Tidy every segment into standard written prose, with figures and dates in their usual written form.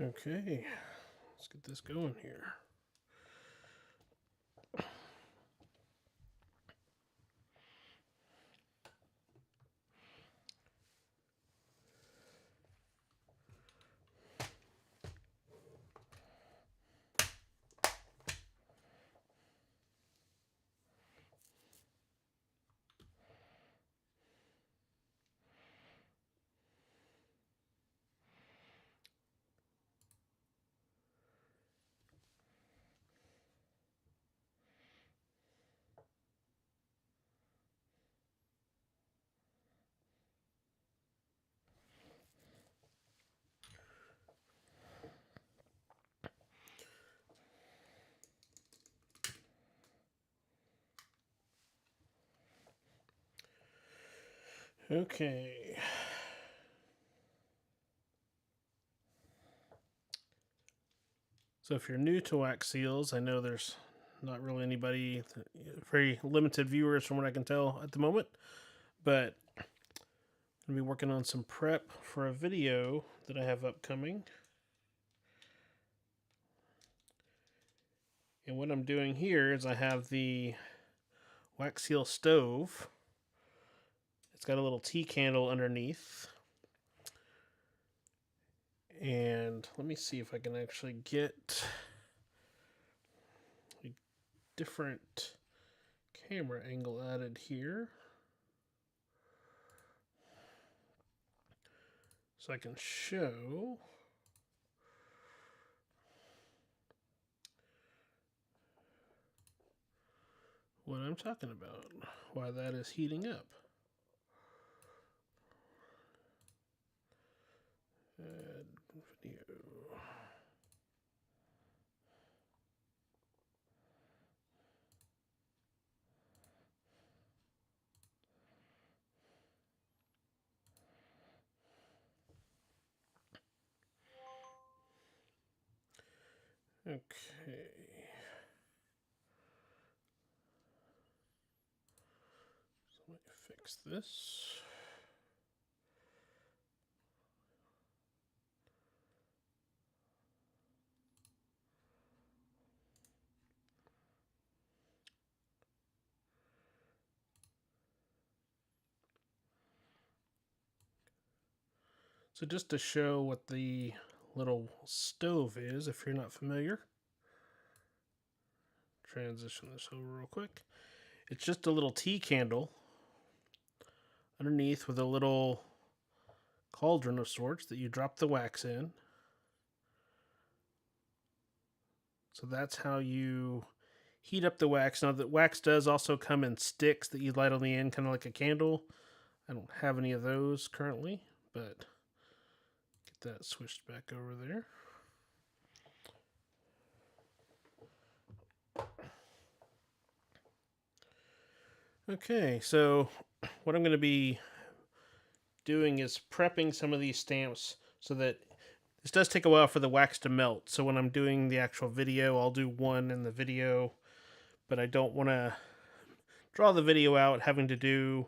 Okay, let's get this going here. Okay. So if you're new to wax seals, I know there's not really anybody, very limited viewers from what I can tell at the moment, but I'm going to be working on some prep for a video that I have upcoming. And what I'm doing here is I have the wax seal stove. It's got a little tea candle underneath. And let me see if I can actually get a different camera angle added here, so I can show what I'm talking about, why that is heating up. Add video. Okay. So let me fix this. So just to show what the little stove is, if you're not familiar, transition this over real quick. It's just a little tea candle underneath with a little cauldron of sorts that you drop the wax in. So that's how you heat up the wax. Now, the wax does also come in sticks that you light on the end, kind of like a candle. I don't have any of those currently, but get that switched back over there. Okay, so what I'm going to be doing is prepping some of these stamps so that this does take a while for the wax to melt. So when I'm doing the actual video, I'll do one in the video, but I don't want to draw the video out having to do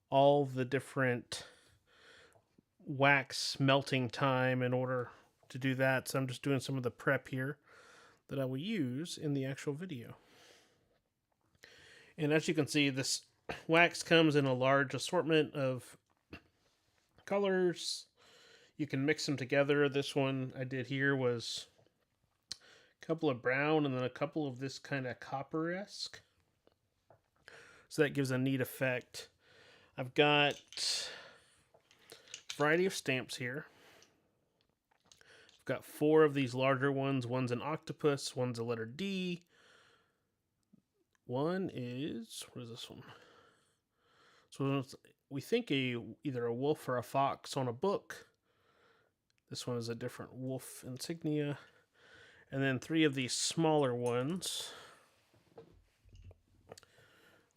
all the different wax melting time in order to do that. So I'm just doing some of the prep here that I will use in the actual video. And as you can see, this wax comes in a large assortment of colors. You can mix them together. This one I did here was a couple of brown and then a couple of this kind of copper-esque. So that gives a neat effect. I've got a variety of stamps here. I've got 4 of these larger ones. One's an octopus, one's a letter D. One is, what is this one? So we think either a wolf or a fox on a book. This one is a different wolf insignia. And then 3 of these smaller ones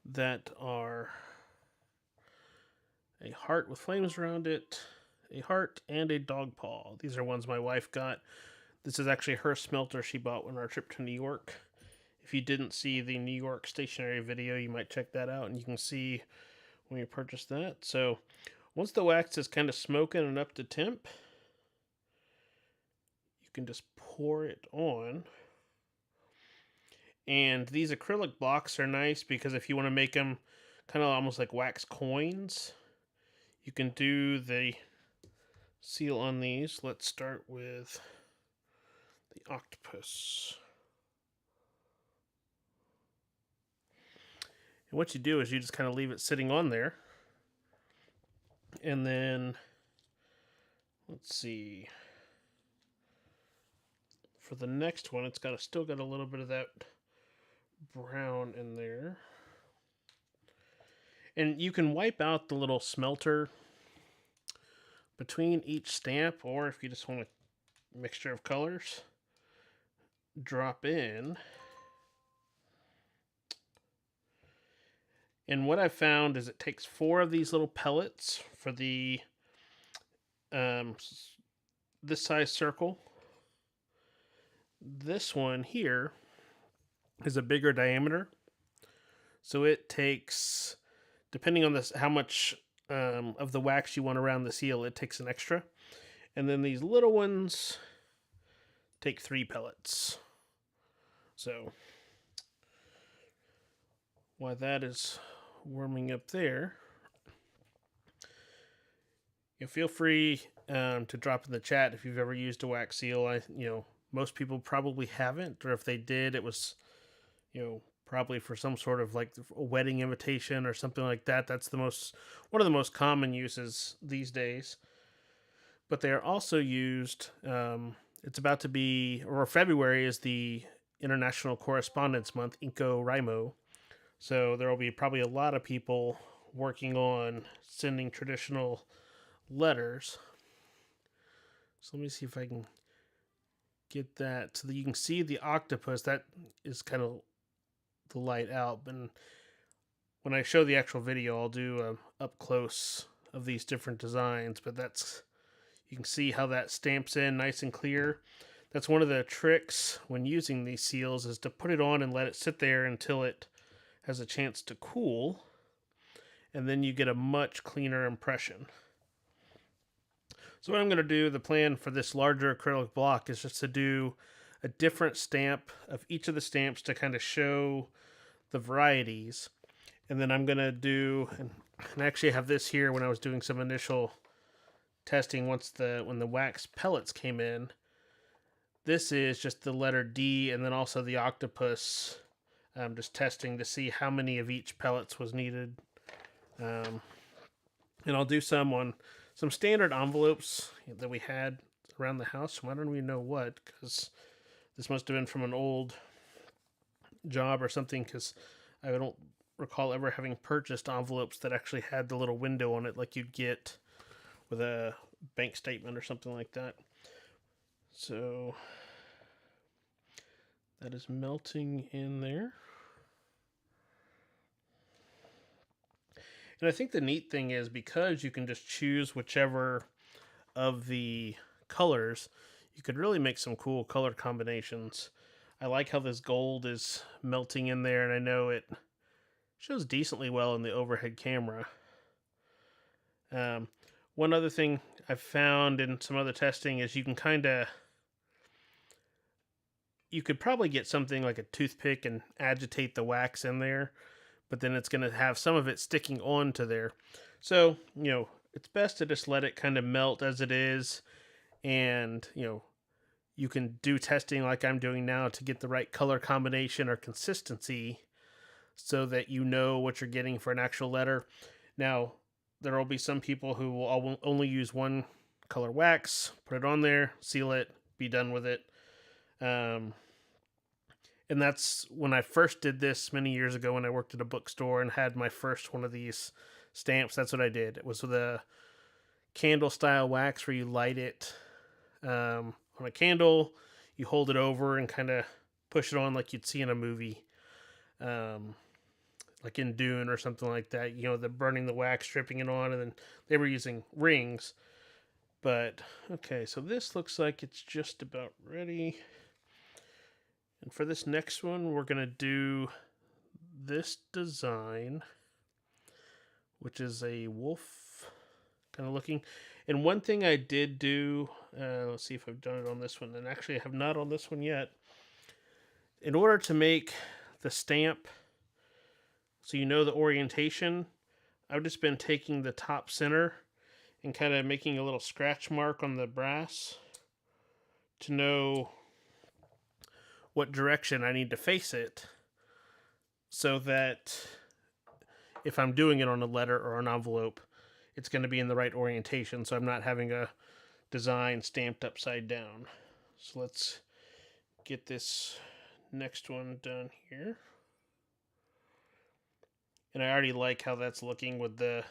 that are a heart with flames around it, a heart, and a dog paw. These are ones my wife got. This is actually her smelter she bought on our trip to New York. If you didn't see the New York stationery video, you might check that out, and you can see when you purchase that. So once the wax is kind of smoking and up to temp, can just pour it on. And these acrylic blocks are nice because if you want to make them kind of almost like wax coins, you can do the seal on these. Let's start with the octopus. And what you do is you just kind of leave it sitting on there. And then, let's see. For the next one, it's still got a little bit of that brown in there. And you can wipe out the little smelter between each stamp, or if you just want a mixture of colors, drop in. And what I've found is it takes 4 of these little pellets for the this size circle. This one here is a bigger diameter, so it takes, depending on this, how much of the wax you want around the seal, it takes an extra. And then these little ones take 3 pellets. So while that is warming up there, you feel free to drop in the chat if you've ever used a wax seal. Most people probably haven't, or if they did, it was, probably for some sort of like a wedding invitation or something like that. That's one of the most common uses these days. But they are also used. It's about to be, or February is the International Correspondence Month, Inco Rimo. So there will be probably a lot of people working on sending traditional letters. So let me see if I can get that so that you can see the octopus. That is kind of the light out. And when I show the actual video, I'll do up close of these different designs. But you can see how that stamps in nice and clear. That's one of the tricks when using these seals, is to put it on and let it sit there until it has a chance to cool, and then you get a much cleaner impression. So what I'm going to do, the plan for this larger acrylic block, is just to do a different stamp of each of the stamps to kind of show the varieties. And then I'm going to do, and I actually have this here when I was doing some initial testing when the wax pellets came in. This is just the letter D and then also the octopus. I'm just testing to see how many of each pellets was needed. And I'll do some on some standard envelopes that we had around the house. I don't even know what, because this must have been from an old job or something, because I don't recall ever having purchased envelopes that actually had the little window on it like you'd get with a bank statement or something like that. So that is melting in there. And I think the neat thing is, because you can just choose whichever of the colors, you could really make some cool color combinations. I like how this gold is melting in there, and I know it shows decently well in the overhead camera. One other thing I've found in some other testing is you could probably get something like a toothpick and agitate the wax in there, but then it's going to have some of it sticking onto there. So, it's best to just let it kind of melt as it is. And, you can do testing like I'm doing now to get the right color combination or consistency so that you know what you're getting for an actual letter. Now, there will be some people who will only use one color wax, put it on there, seal it, be done with it. And that's when I first did this many years ago, when I worked at a bookstore and had my first one of these stamps. That's what I did. It was with a candle style wax where you light it on a candle, you hold it over and kind of push it on like you'd see in a movie, like in Dune or something like that. The burning the wax, stripping it on, and then they were using rings. But okay, so this looks like it's just about ready. And for this next one, we're going to do this design, which is a wolf kind of looking. And one thing I did do, let's see if I've done it on this one, and actually I have not on this one yet. In order to make the stamp so you know the orientation, I've just been taking the top center and kind of making a little scratch mark on the brass to know what direction I need to face it, so that if I'm doing it on a letter or an envelope, it's going to be in the right orientation, so I'm not having a design stamped upside down. So let's get this next one done here. And I already like how that's looking with the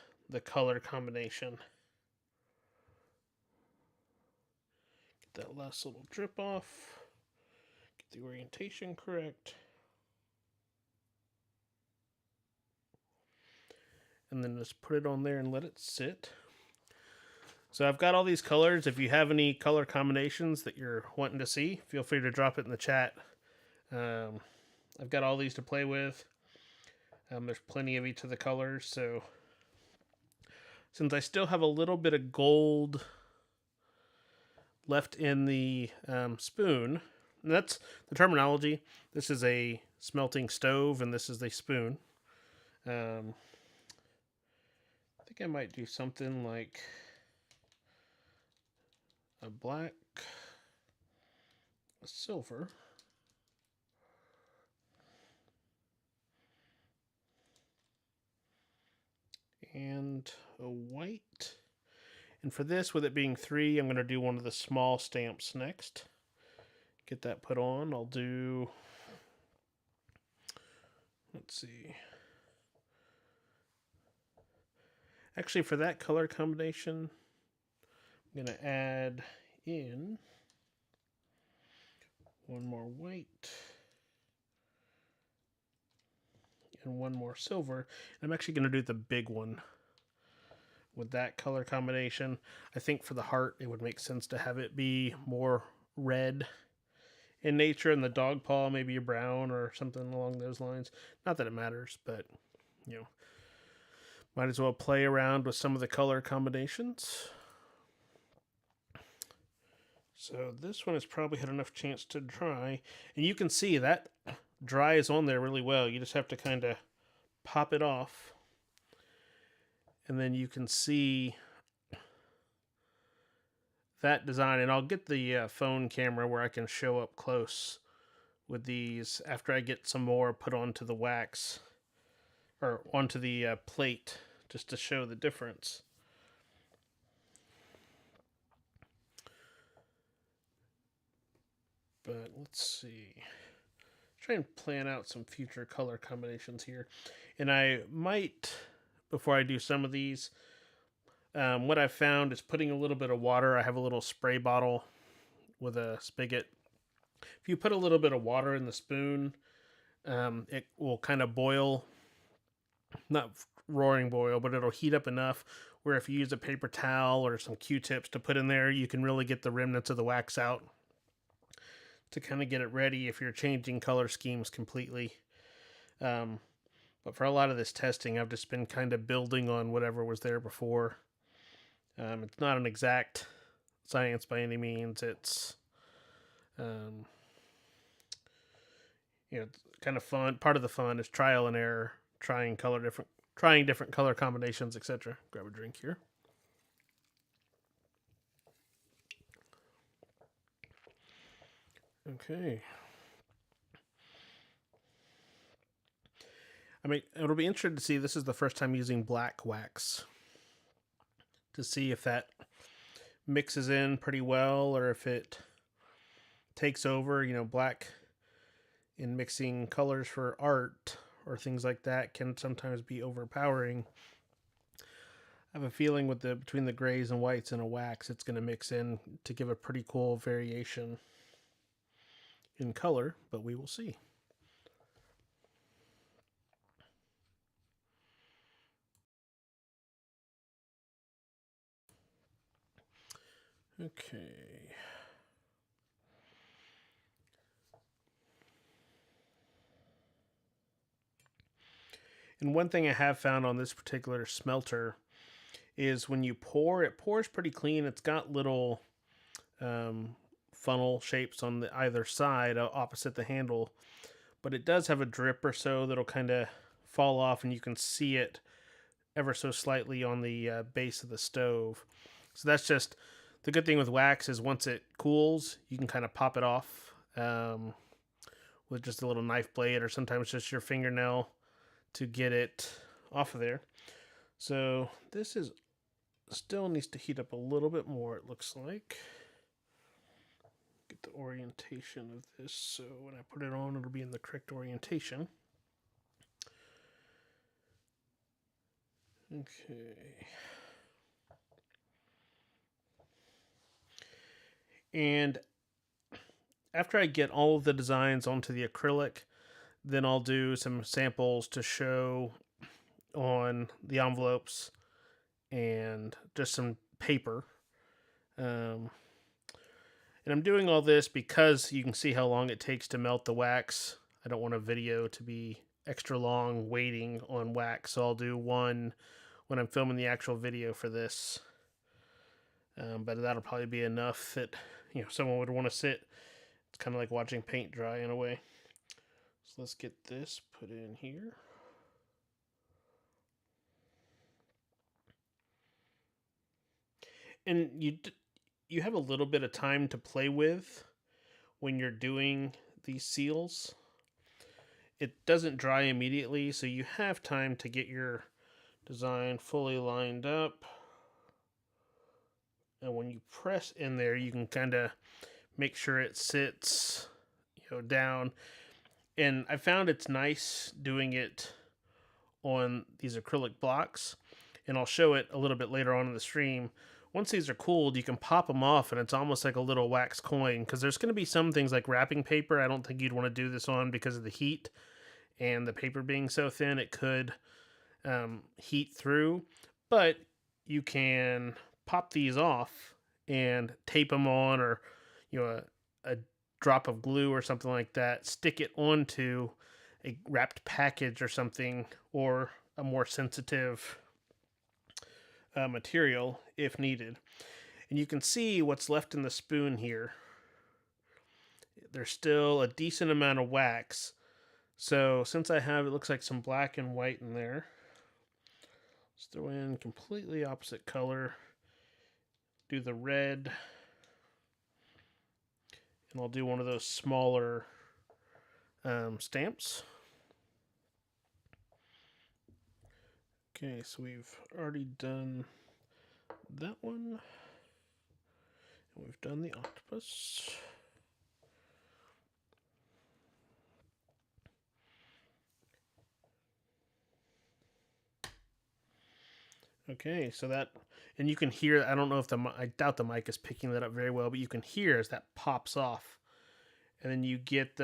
color combination. Get that last little drip off. Get the orientation correct. And then just put it on there and let it sit. So I've got all these colors. If you have any color combinations that you're wanting to see, feel free to drop it in the chat. I've got all these to play with. There's plenty of each of the colors. So since I still have a little bit of gold left in the spoon, and that's the terminology. This is a smelting stove, and this is the spoon. I think I might do something like a black, a silver, and a white. And for this, with it being 3, I'm going to do one of the small stamps next. Get that put on. I'll do, let's see. Actually, for that color combination, I'm going to add in one more white and one more silver. I'm actually going to do the big one with that color combination. I think for the heart, it would make sense to have it be more red in nature, and the dog paw maybe a brown or something along those lines. Not that it matters, but you know, might as well play around with some of the color combinations. So this one has probably had enough chance to dry, and you can see that dries on there really well. You just have to kind of pop it off, and then you can see that design. And I'll get the phone camera where I can show up close with these after I get some more put onto the wax or onto the plate, just to show the difference. But let's see. Try and plan out some future color combinations here. And I might, before I do some of these, what I've found is putting a little bit of water. I have a little spray bottle with a spigot. If you put a little bit of water in the spoon, it will kind of boil, not roaring boil, but it'll heat up enough where if you use a paper towel or some Q-tips to put in there, you can really get the remnants of the wax out to kind of get it ready if you're changing color schemes completely. But for a lot of this testing, I've just been kind of building on whatever was there before. It's not an exact science by any means. It's, it's kind of fun. Part of the fun is trial and error, trying different color combinations, etc. Grab a drink here. Okay. I mean, it'll be interesting to see. This is the first time using black wax to see if that mixes in pretty well or if it takes over. You know, black in mixing colors for art or things like that can sometimes be overpowering. I have a feeling with between the grays and whites in a wax, it's going to mix in to give a pretty cool variation in color, but we will see. Okay. And one thing I have found on this particular smelter is when you pour, it pours pretty clean. It's got little um, funnel shapes on the either side opposite the handle, but it does have a drip or so that'll kind of fall off, and you can see it ever so slightly on the base of the stove. So that's just the good thing with wax is once it cools, you can kind of pop it off with just a little knife blade or sometimes just your fingernail to get it off of there. So this is still needs to heat up a little bit more, it looks like. Get the orientation of this so when I put it on, it'll be in the correct orientation. Okay. And after I get all of the designs onto the acrylic, then I'll do some samples to show on the envelopes and just some paper. And I'm doing all this because you can see how long it takes to melt the wax. I don't want a video to be extra long waiting on wax, so I'll do one when I'm filming the actual video for this. But that'll probably be enough that someone would want to sit. It's kind of like watching paint dry in a way. So let's get this put in here. And you have a little bit of time to play with when you're doing these seals. It doesn't dry immediately, so you have time to get your design fully lined up. And when you press in there, you can kind of make sure it sits, down. And I found it's nice doing it on these acrylic blocks, and I'll show it a little bit later on in the stream. Once these are cooled, you can pop them off, and it's almost like a little wax coin, because there's going to be some things like wrapping paper I don't think you'd want to do this on because of the heat and the paper being so thin it could heat through. But you can pop these off and tape them on, or a drop of glue or something like that, stick it onto a wrapped package or something, or a more sensitive material if needed. And you can see what's left in the spoon here. There's still a decent amount of wax. So since I have, it looks like some black and white in there, let's throw in completely opposite color. Do the red. And I'll do one of those smaller stamps. Okay, so we've already done that one. And we've done the octopus. Okay, so that, and you can hear, I don't know if I doubt the mic is picking that up very well, but you can hear as that pops off. And then you get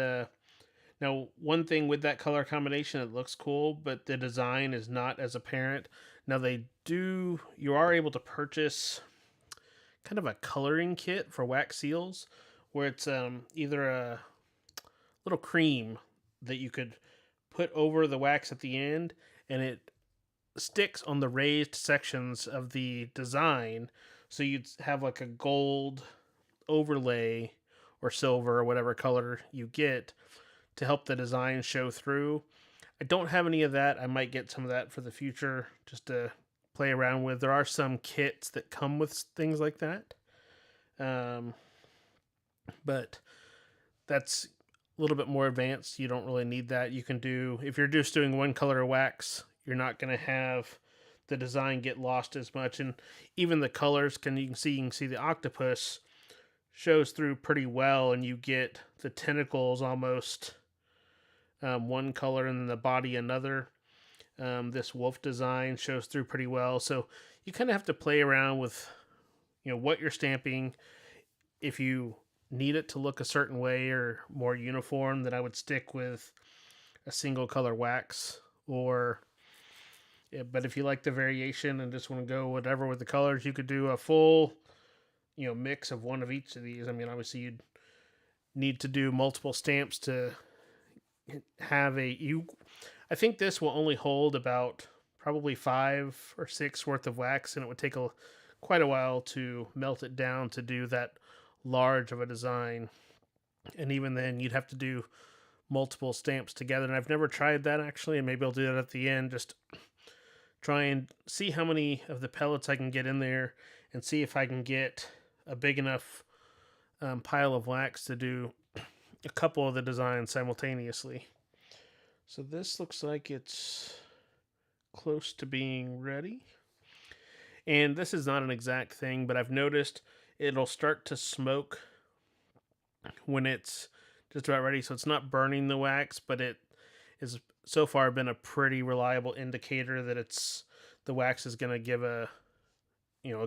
now one thing with that color combination, it looks cool, but the design is not as apparent. Now you are able to purchase kind of a coloring kit for wax seals, where it's either a little cream that you could put over the wax at the end, and it sticks on the raised sections of the design, so you'd have like a gold overlay or silver or whatever color you get to help the design show through. I don't have any of that. I might get some of that for the future just to play around with. There are some kits that come with things like that, but that's a little bit more advanced. You don't really need that. You can do, if you're just doing one color of wax, you're not going to have the design get lost as much. And even the colors, you can see the octopus shows through pretty well, and you get the tentacles almost one color and then the body another. This wolf design shows through pretty well. So you kind of have to play around with what you're stamping. If you need it to look a certain way or more uniform, then I would stick with a single color wax. But if you like the variation and just want to go whatever with the colors, you could do a full mix of one of each of these. I mean, obviously you'd need to do multiple stamps to have I think this will only hold about probably 5 or 6 worth of wax, and it would take quite a while to melt it down to do that large of a design. And even then, you'd have to do multiple stamps together. And I've never tried that actually, and maybe I'll do that at the end. Just try and see how many of the pellets I can get in there, and see if I can get a big enough pile of wax to do a couple of the designs simultaneously. So this looks like it's close to being ready. And this is not an exact thing, but I've noticed it'll start to smoke when it's just about ready. So it's not burning the wax, but it is so far been a pretty reliable indicator that the wax is going to give a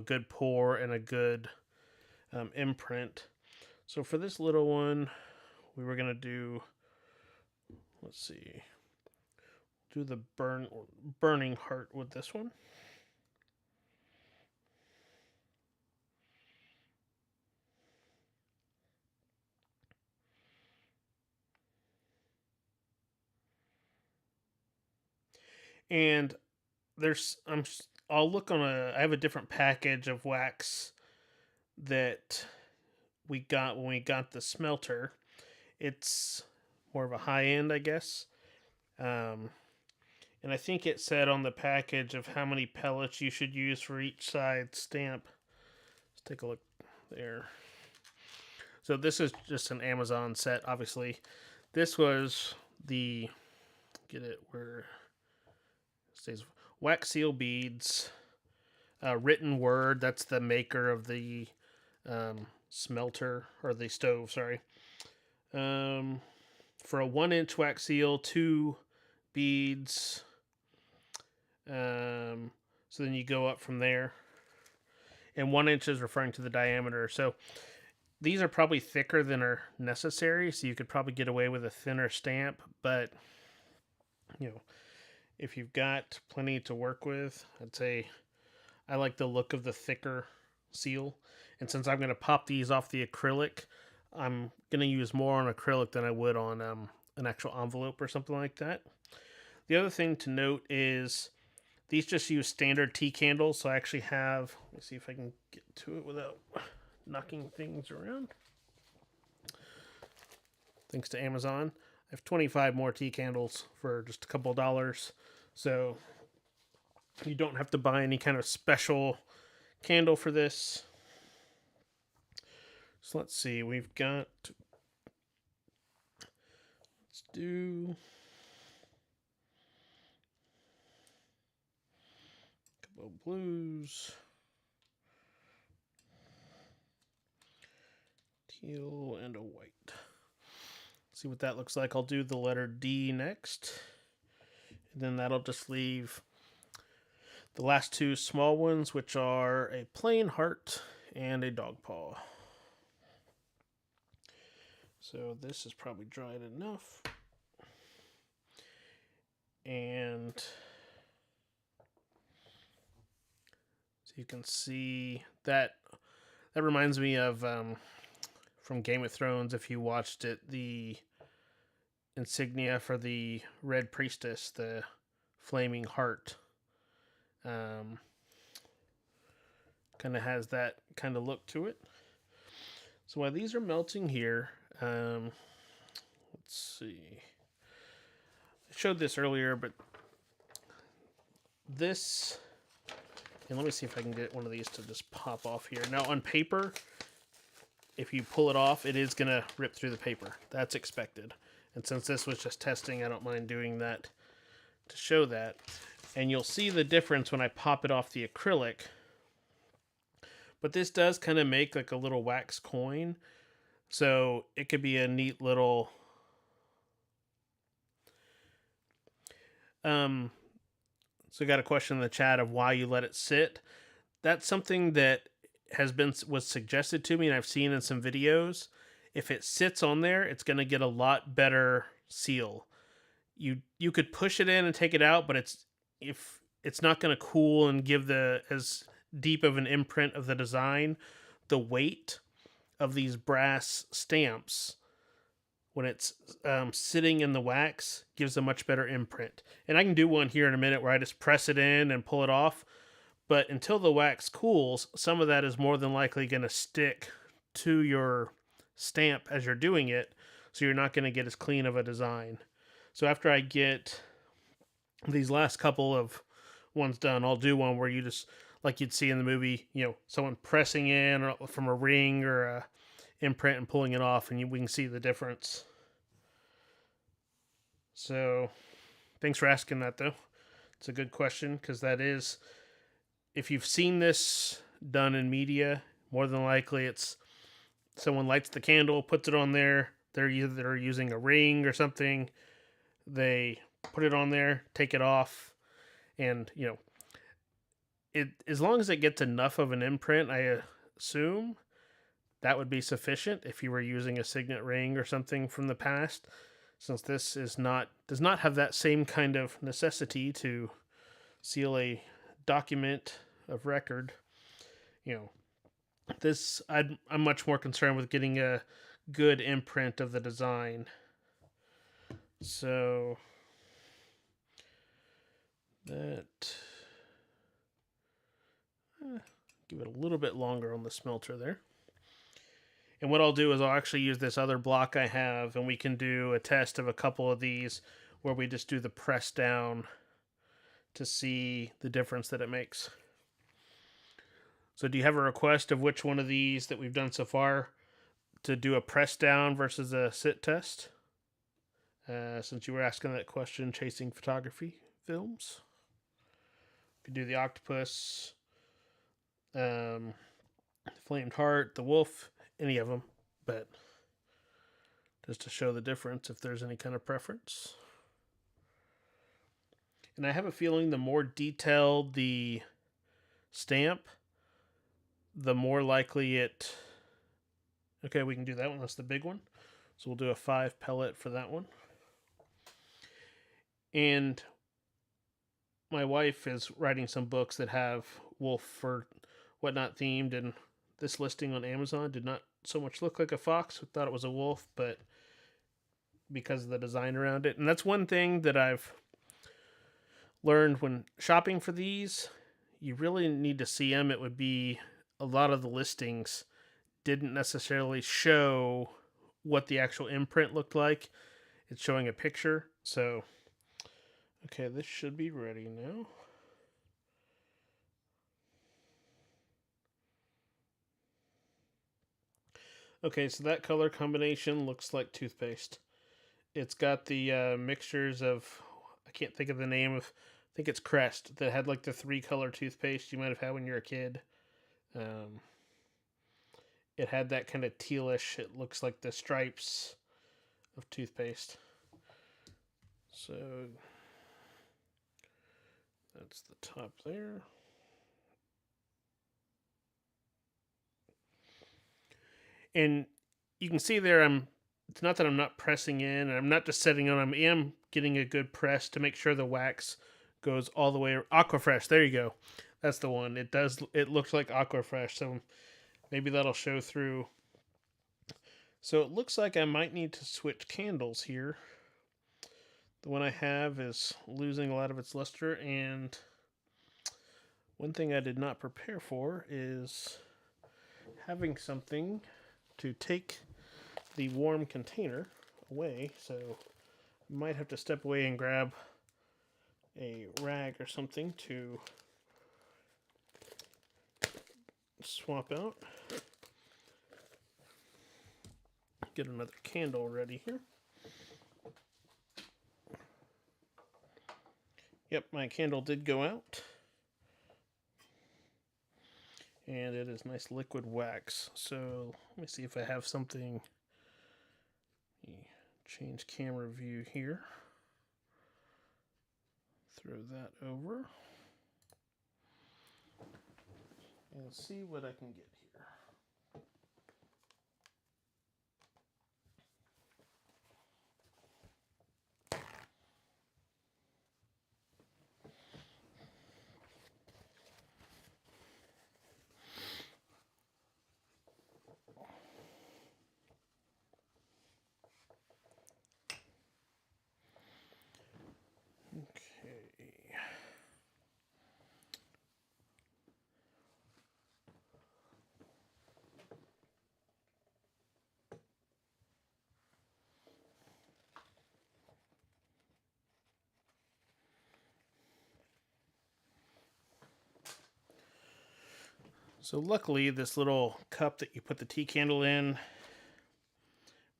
good pour and a good imprint. So for this little one, we were going to do, let's see, do the burning heart with this one. And I'll look on I have a different package of wax that we got when we got the smelter. It's more of a high end, I guess. And I think it said on the package of how many pellets you should use for each side stamp. Let's take a look there. So this is just an Amazon set, obviously. This was the, get it where it stays, wax seal beads, written word. That's the maker of the smelter, or the stove, sorry. For a 1-inch wax seal, 2 beads. So then you go up from there. And 1 inch is referring to the diameter. So these are probably thicker than are necessary, so you could probably get away with a thinner stamp, but if you've got plenty to work with, I'd say I like the look of the thicker seal. And since I'm going to pop these off the acrylic, I'm going to use more on acrylic than I would on an actual envelope or something like that. The other thing to note is these just use standard tea candles, so I actually have, let me see if I can get to it without knocking things around. Thanks to Amazon, I have 25 more tea candles for just a couple of dollars, so you don't have to buy any kind of special candle for this. So let's see, let's do a couple of blues, teal, and a white. See what that looks like. I'll do the letter D next, and then that'll just leave the last 2 small ones, which are a plain heart and a dog paw. So this is probably dried enough. And so you can see that reminds me of from Game of Thrones, if you watched it, the insignia for the Red Priestess, the flaming heart. Kind of has that kind of look to it. So while these are melting here, let's see. I showed this earlier, but this, and let me see if I can get one of these to just pop off here. Now on paper, if you pull it off, it is going to rip through the paper. That's expected. And since this was just testing, I don't mind doing that to show that. And you'll see the difference when I pop it off the acrylic. But this does kind of make like a little wax coin. So it could be a neat little so I got a question in the chat of why you let it sit. That's something that was suggested to me, and I've seen in some videos. If it sits on there, it's going to get a lot better seal. You could push it in and take it out, but it's not going to cool and give as deep of an imprint of the design. The weight of these brass stamps when it's sitting in the wax, gives a much better imprint. And I can do one here in a minute where I just press it in and pull it off. But until the wax cools, some of that is more than likely going to stick to your stamp as you're doing it. So you're not going to get as clean of a design. So after I get these last couple of ones done, I'll do one where you just, like you'd see in the movie, someone pressing in or from a ring or a imprint and pulling it off, and we can see the difference. So thanks for asking that, though. It's a good question, because that is, if you've seen this done in media, more than likely it's someone lights the candle, puts it on there, they're either using a ring or something, they put it on there, take it off, and it, as long as it gets enough of an imprint, I assume that would be sufficient if you were using a signet ring or something from the past, since this does not have that same kind of necessity to seal a document of record. This I'm much more concerned with getting a good imprint of the design. So that give it a little bit longer on the smelter there. And what I'll do is I'll actually use this other block I have, and we can do a test of a couple of these where we just do the press down to see the difference that it makes. So do you have a request of which one of these that we've done so far to do a press down versus a sit test? Since you were asking that question, chasing photography films. You could do the octopus, flamed heart, the wolf, any of them, but just to show the difference if there's any kind of preference. And I have a feeling the more detailed the stamp, the more likely it... Okay, we can do that one. That's the big one. So we'll do a 5 pellet for that one. And my wife is writing some books that have wolf or whatnot themed, and this listing on Amazon did not so much look like a fox. I thought it was a wolf, but because of the design around it. And that's one thing that I've learned when shopping for these. You really need to see them. It would be a lot of the listings didn't necessarily show what the actual imprint looked like. It's showing a picture. So, okay, this should be ready now. Okay, so that color combination looks like toothpaste. It's got the mixtures of, I can't think of the name of, I think it's Crest, that had like the 3-color toothpaste you might have had when you were a kid. It had that kind of tealish, it looks like the stripes of toothpaste. So that's the top there. And you can see there, it's not that I'm not pressing in, and I'm not just setting on, I am getting a good press to make sure the wax goes all the way. Aquafresh, there you go. That's the one. It looks like Aquafresh, so maybe that'll show through. So it looks like I might need to switch candles here. The one I have is losing a lot of its luster, and one thing I did not prepare for is having something to take the warm container away, so I might have to step away and grab a rag or something to swap out. Get another candle ready here. Yep, my candle did go out. And it is nice liquid wax. So let me see if I have something. Change camera view here. Throw that over. And see what I can get here. So luckily, this little cup that you put the tea candle in,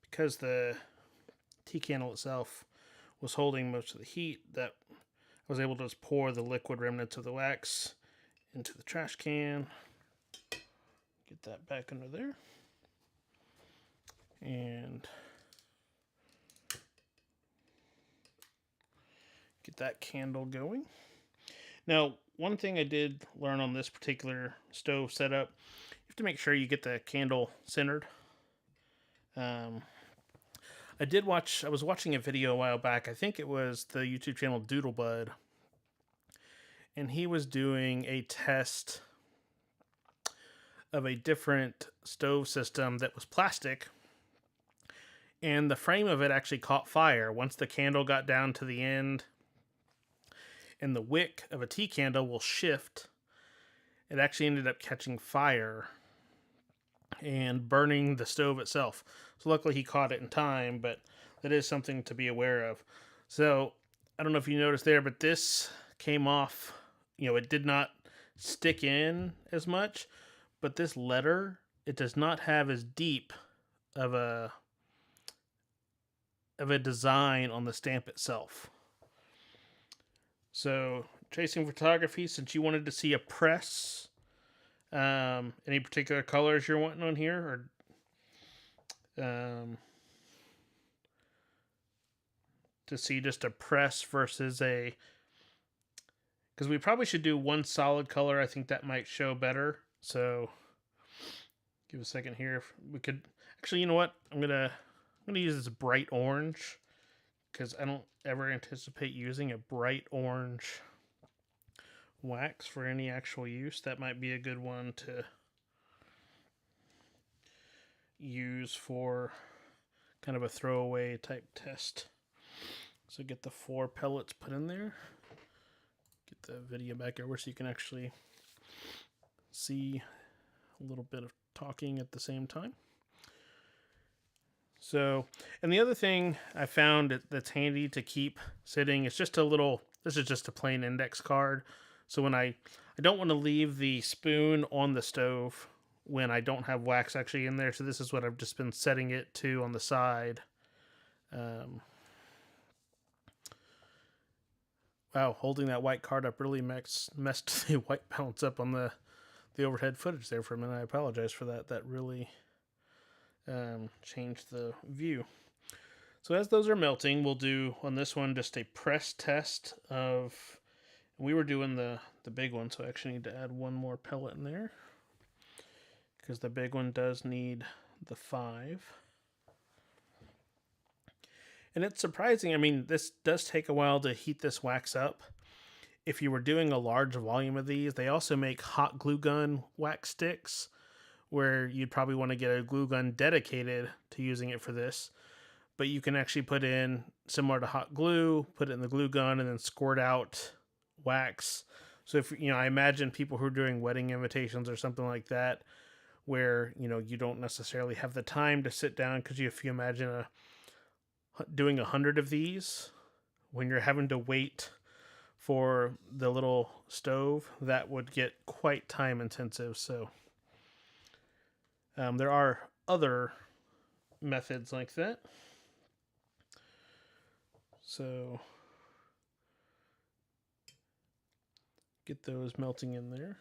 because the tea candle itself was holding most of the heat, that I was able to just pour the liquid remnants of the wax into the trash can. Get that back under there. And get that candle going. Now, one thing I did learn on this particular stove setup, you have to make sure you get the candle centered. I was watching a video a while back. I think it was the YouTube channel Doodlebud. And he was doing a test of a different stove system that was plastic. And the frame of it actually caught fire. Once the candle got down to the end, and the wick of a tea candle will shift, it actually ended up catching fire and burning the stove itself. So luckily he caught it in time, but that is something to be aware of. So I don't know if you noticed there, but this came off, it did not stick in as much, but this letter, it does not have as deep of a design on the stamp itself. So tracing photography, since you wanted to see a press, any particular colors you're wanting on here, or to see just a press versus because we probably should do one solid color. I think that might show better. So give a second here. We could actually, you know what? I'm gonna use this bright orange, because I don't ever anticipate using a bright orange wax for any actual use. That might be a good one to use for kind of a throwaway type test. So get the 4 pellets put in there. Get the video back over so you can actually see a little bit of talking at the same time. So, and the other thing I found that's handy to keep sitting is just this is just a plain index card. So when I don't want to leave the spoon on the stove when I don't have wax actually in there. So this is what I've just been setting it to on the side. Wow, holding that white card up really messed the white balance up on the overhead footage there for a minute. I apologize for that. That really changed the view. So as those are melting, we'll do on this one just a press test of. We were doing the big one, so I actually need to add one more pellet in there, because the big one does need the 5. And it's surprising. I mean, this does take a while to heat this wax up. If you were doing a large volume of these, they also make hot glue gun wax sticks, where you'd probably want to get a glue gun dedicated to using it for this. But you can actually put in, similar to hot glue, put it in the glue gun and then squirt out wax. So if I imagine people who are doing wedding invitations or something like that, where you don't necessarily have the time to sit down, because if you imagine doing 100 of these, when you're having to wait for the little stove, that would get quite time intensive. So there are other methods like that. So get those melting in there.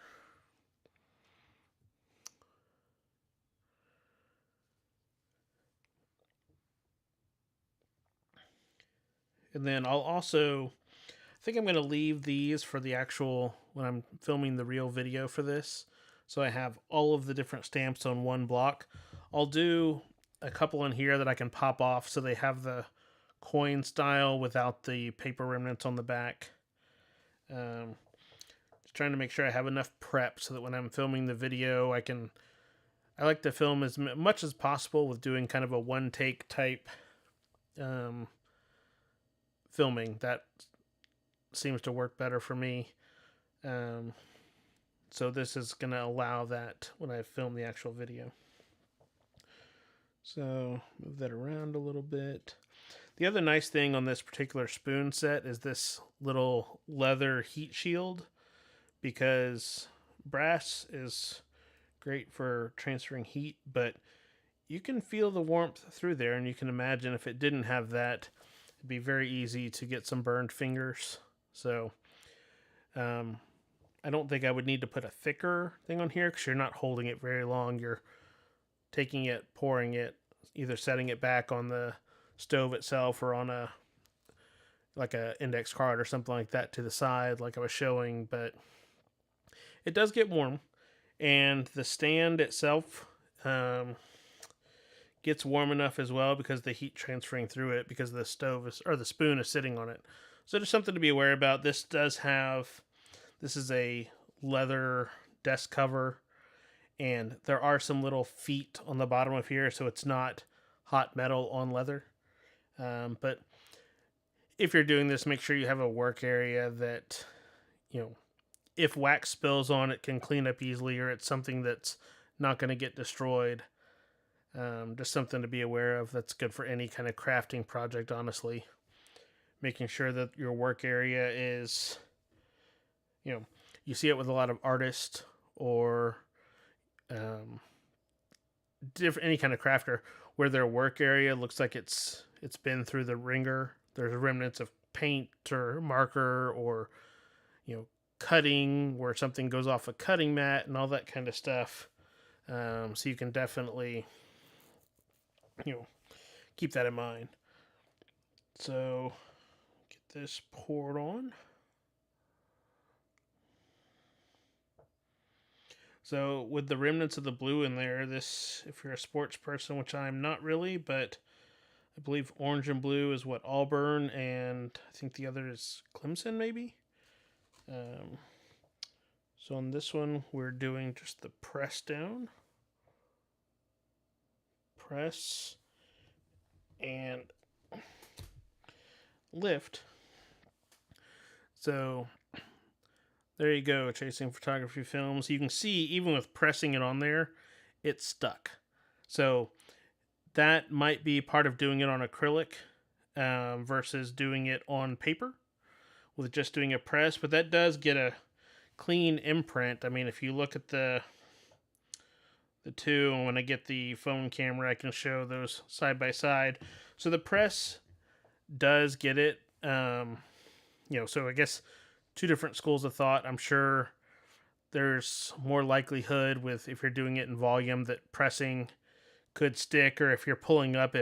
And then I'll also, I think I'm going to leave these for the actual, when I'm filming the real video for this. So I have all of the different stamps on one block. I'll do a couple in here that I can pop off so they have the coin style without the paper remnants on the back. Just trying to make sure I have enough prep so that when I'm filming the video, I like to film as much as possible with doing kind of a one take type filming. That seems to work better for me. So this is going to allow that when I film the actual video. So move that around a little bit. The other nice thing on this particular spoon set is this little leather heat shield, because brass is great for transferring heat, but you can feel the warmth through there, and you can imagine if it didn't have that, it'd be very easy to get some burned fingers. So um, I don't think I would need to put a thicker thing on here because you're not holding it very long. You're taking it, pouring it, either setting it back on the stove itself or on a like a index card or something like that to the side like I was showing. But it does get warm, and the stand itself gets warm enough as well because the heat transferring through it because the stove is, or the spoon is sitting on it. So there's something to be aware about. This is a leather desk cover, and there are some little feet on the bottom of here, so it's not hot metal on leather. But if you're doing this, make sure you have a work area that, if wax spills on it, can clean up easily, or it's something that's not going to get destroyed. Just something to be aware of. That's good for any kind of crafting project, honestly. Making sure that your work area is, you see it with a lot of artists or any kind of crafter where their work area looks like it's been through the ringer. There's remnants of paint or marker or cutting where something goes off a cutting mat and all that kind of stuff. So you can definitely keep that in mind. So get this poured on. So with the remnants of the blue in there, this, if you're a sports person, which I'm not really, but I believe orange and blue is what Auburn, and I think the other is Clemson, maybe. So on this one, we're doing just the press down. Press and lift. So there you go, Chasing Photography Films. You can see, even with pressing it on there, it's stuck. So that might be part of doing it on acrylic versus doing it on paper with just doing a press. But that does get a clean imprint. I mean, if you look at the two, and when I get the phone camera, I can show those side by side. So the press does get it. So I guess two different schools of thought. I'm sure there's more likelihood with, if you're doing it in volume, that pressing could stick, or if you're pulling up,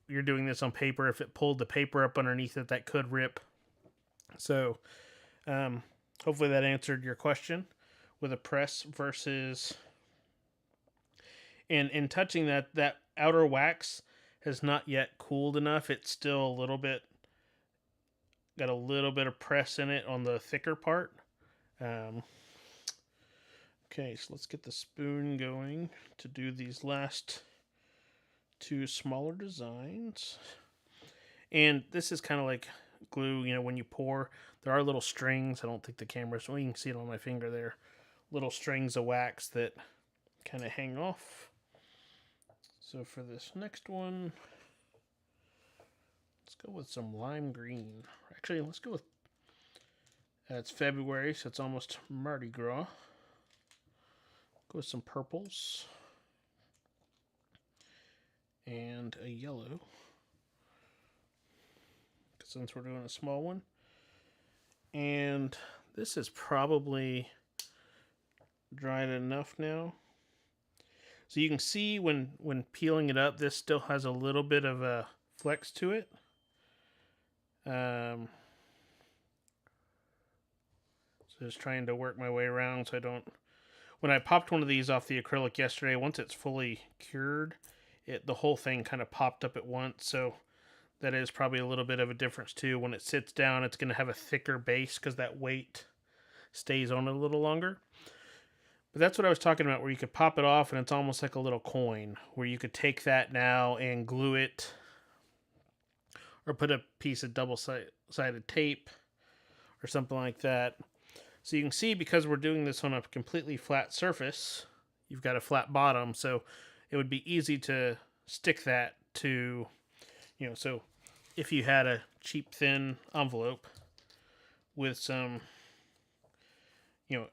you're doing this on paper, if it pulled the paper up underneath it, that could rip. So hopefully that answered your question with a press versus. And in touching that outer wax has not yet cooled enough. It's still a little bit, got a little bit of press in it on the thicker part. Okay, so let's get the spoon going to do these last two smaller designs. And this is kind of like glue, when you pour, there are little strings. I don't think the camera's, well, you can see it on my finger there. Little strings of wax that kind of hang off. So for this next one, let's go with some lime green. Actually, let's go with, it's February, so it's almost Mardi Gras. Go with some purples and a yellow, since we're doing a small one. And this is probably dried enough now. So you can see when peeling it up, this still has a little bit of a flex to it. So just trying to work my way around so I don't. When I popped one of these off the acrylic yesterday, once it's fully cured, the whole thing kind of popped up at once. So that is probably a little bit of a difference too. When it sits down, it's going to have a thicker base because that weight stays on it a little longer. But that's what I was talking about, where you could pop it off and it's almost like a little coin, where you could take that now and glue it, or put a piece of double-sided tape or something like that. So you can see, because we're doing this on a completely flat surface, you've got a flat bottom, so it would be easy to stick that to, so if you had a cheap thin envelope with some,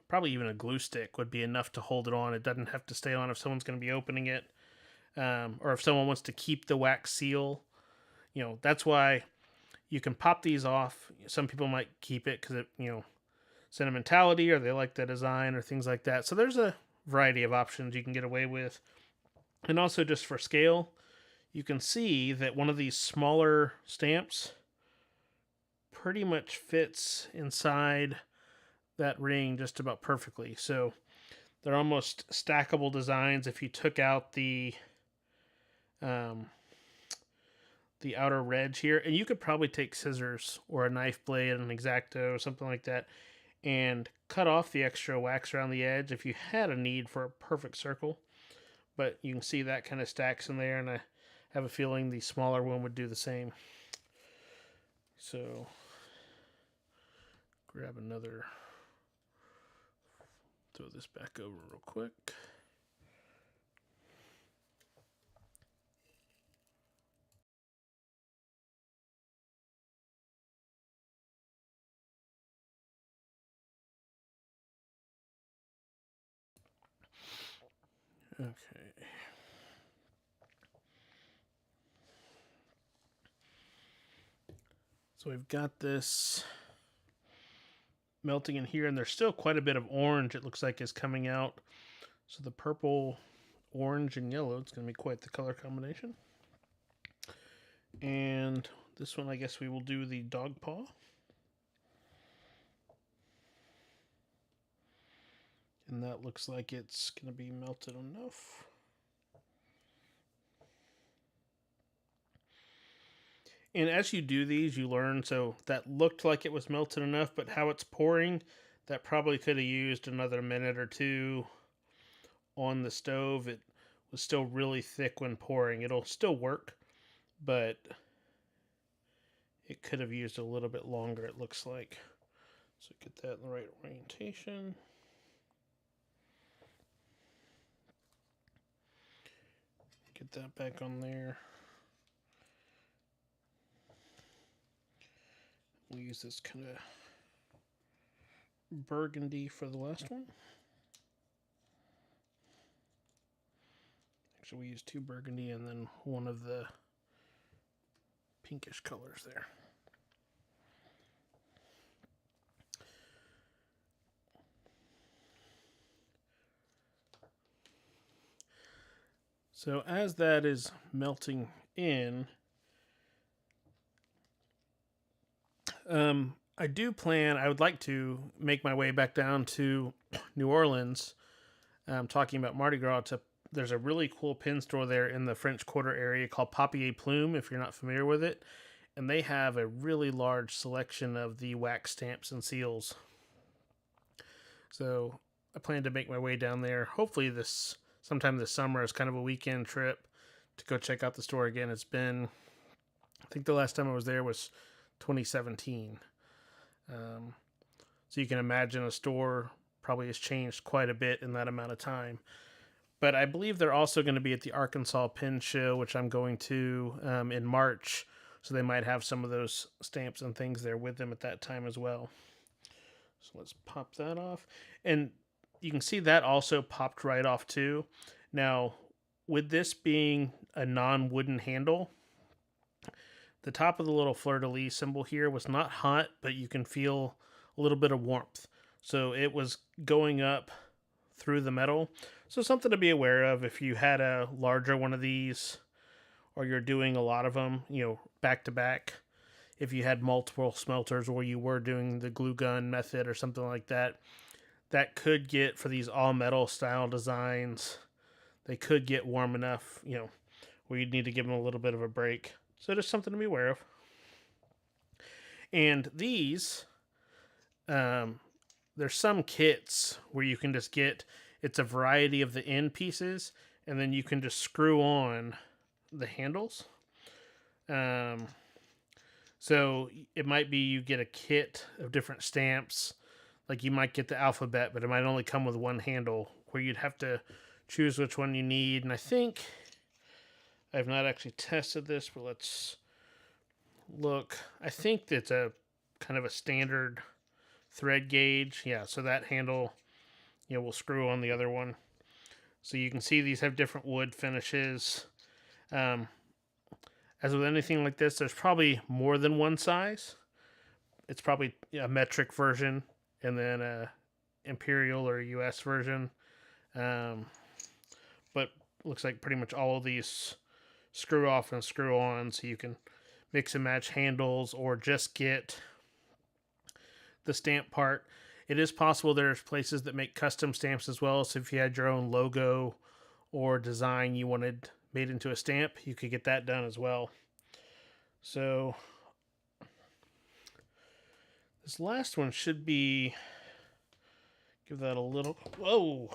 probably even a glue stick would be enough to hold it on. It doesn't have to stay on if someone's going to be opening it, or if someone wants to keep the wax seal. That's why you can pop these off. Some people might keep it because sentimentality, or they like the design, or things like that. So there's a variety of options you can get away with. And also, just for scale, you can see that one of these smaller stamps pretty much fits inside that ring just about perfectly. So they're almost stackable designs. If you took out um, the outer edge here, and you could probably take scissors or a knife blade, an X-Acto, or something like that, and cut off the extra wax around the edge if you had a need for a perfect circle. But you can see that kind of stacks in there, and I have a feeling the smaller one would do the same. So grab another, throw this back over real quick. Okay. So we've got this melting in here, and there's still quite a bit of orange, it looks like, is coming out. So the purple, orange, and yellow, it's going to be quite the color combination. And this one, I guess we will do the dog paw. And that looks like it's going to be melted enough. And as you do these, you learn, so that looked like it was melted enough, but how it's pouring, that probably could have used another minute or two on the stove. It was still really thick when pouring. It'll still work, but it could have used a little bit longer, it looks like. So get that in the right orientation. Get that back on there. We'll use this kind of burgundy for the last one. Actually, we used 2 burgundy and then one of the pinkish colors there. So as that is melting in, I would like to make my way back down to New Orleans, talking about Mardi Gras. There's a really cool pin store there in the French Quarter area called Papier Plume, if you're not familiar with it. And they have a really large selection of the wax stamps and seals. So I plan to make my way down there, hopefully sometime this summer, as kind of a weekend trip to go check out the store again. It's been, I think the last time I was there was 2017. So you can imagine a store probably has changed quite a bit in that amount of time. But I believe they're also going to be at the Arkansas Pin Show, which I'm going to in March. So they might have some of those stamps and things there with them at that time as well. So let's pop that off. And you can see that also popped right off too. Now, with this being a non-wooden handle, the top of the little fleur-de-lis symbol here was not hot, but you can feel a little bit of warmth. So it was going up through the metal. So something to be aware of if you had a larger one of these, or you're doing a lot of them, back to back. If you had multiple smelters, or you were doing the glue gun method or something like that, that could get, for these all metal style designs, they could get warm enough, where you'd need to give them a little bit of a break. So just something to be aware of. And these, there's some kits where you can just get, it's a variety of the end pieces, and then you can just screw on the handles. So it might be you get a kit of different stamps, like you might get the alphabet, but it might only come with one handle, where you'd have to choose which one you need. And I think, I've not actually tested this, but let's look. I think it's a kind of a standard thread gauge. Yeah, so that handle, will screw on the other one. So you can see these have different wood finishes. Um, as with anything like this, there's probably more than one size. It's probably a metric version and then a imperial or US version. Um, but looks like pretty much all of these screw off and screw on, so you can mix and match handles or just get the stamp part. It is possible there's places that make custom stamps as well, so if you had your own logo or design you wanted made into a stamp, you could get that done as well. So this last one should be, give that a little, whoa.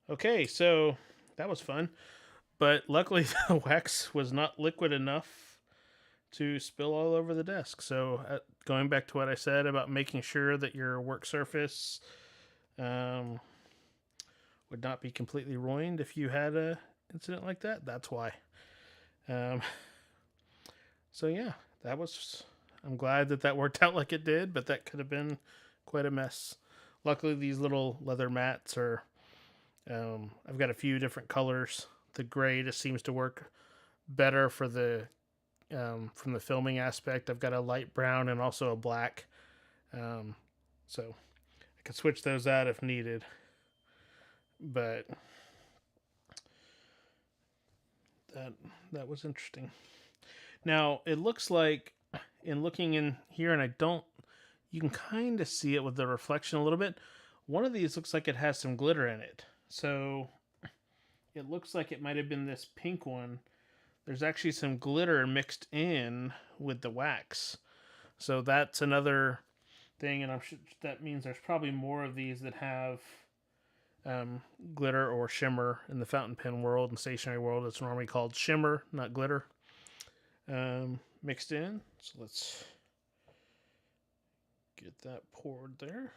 Okay, so that was fun. But luckily the wax was not liquid enough to spill all over the desk. So going back to what I said about making sure that your work surface would not be completely ruined if you had a incident like that, that's why. So yeah, that was, I'm glad that worked out like it did, but that could have been quite a mess. Luckily these little leather mats are, I've got a few different colors. The gray just seems to work better for the from the filming aspect. I've got a light brown and also a black, so I could switch those out if needed. But that was interesting. Now it looks like, in looking in here, and you can kind of see it with the reflection a little bit. One of these looks like it has some glitter in it, so it looks like it might have been this pink one. There's actually some glitter mixed in with the wax. So that's another thing, and I'm sure that means there's probably more of these that have glitter or shimmer. In the fountain pen world and stationery world, it's normally called shimmer, not glitter, mixed in. So let's get that poured there.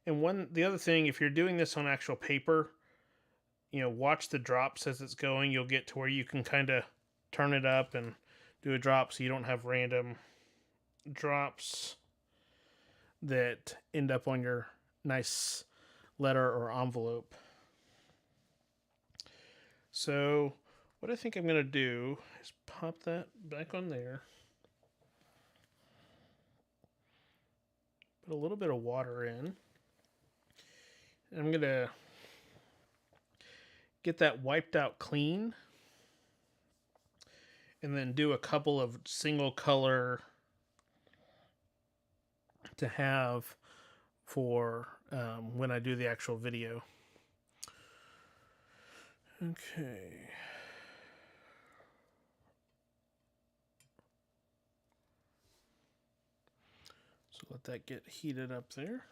And the other thing, if you're doing this on actual paper, watch the drops as it's going. You'll get to where you can kind of turn it up and do a drop, so you don't have random drops that end up on your nice letter or envelope. So what I think I'm going to do is pop that back on there. Put a little bit of water in. I'm going to get that wiped out clean and then do a couple of single color to have for when I do the actual video. Okay. So let that get heated up there.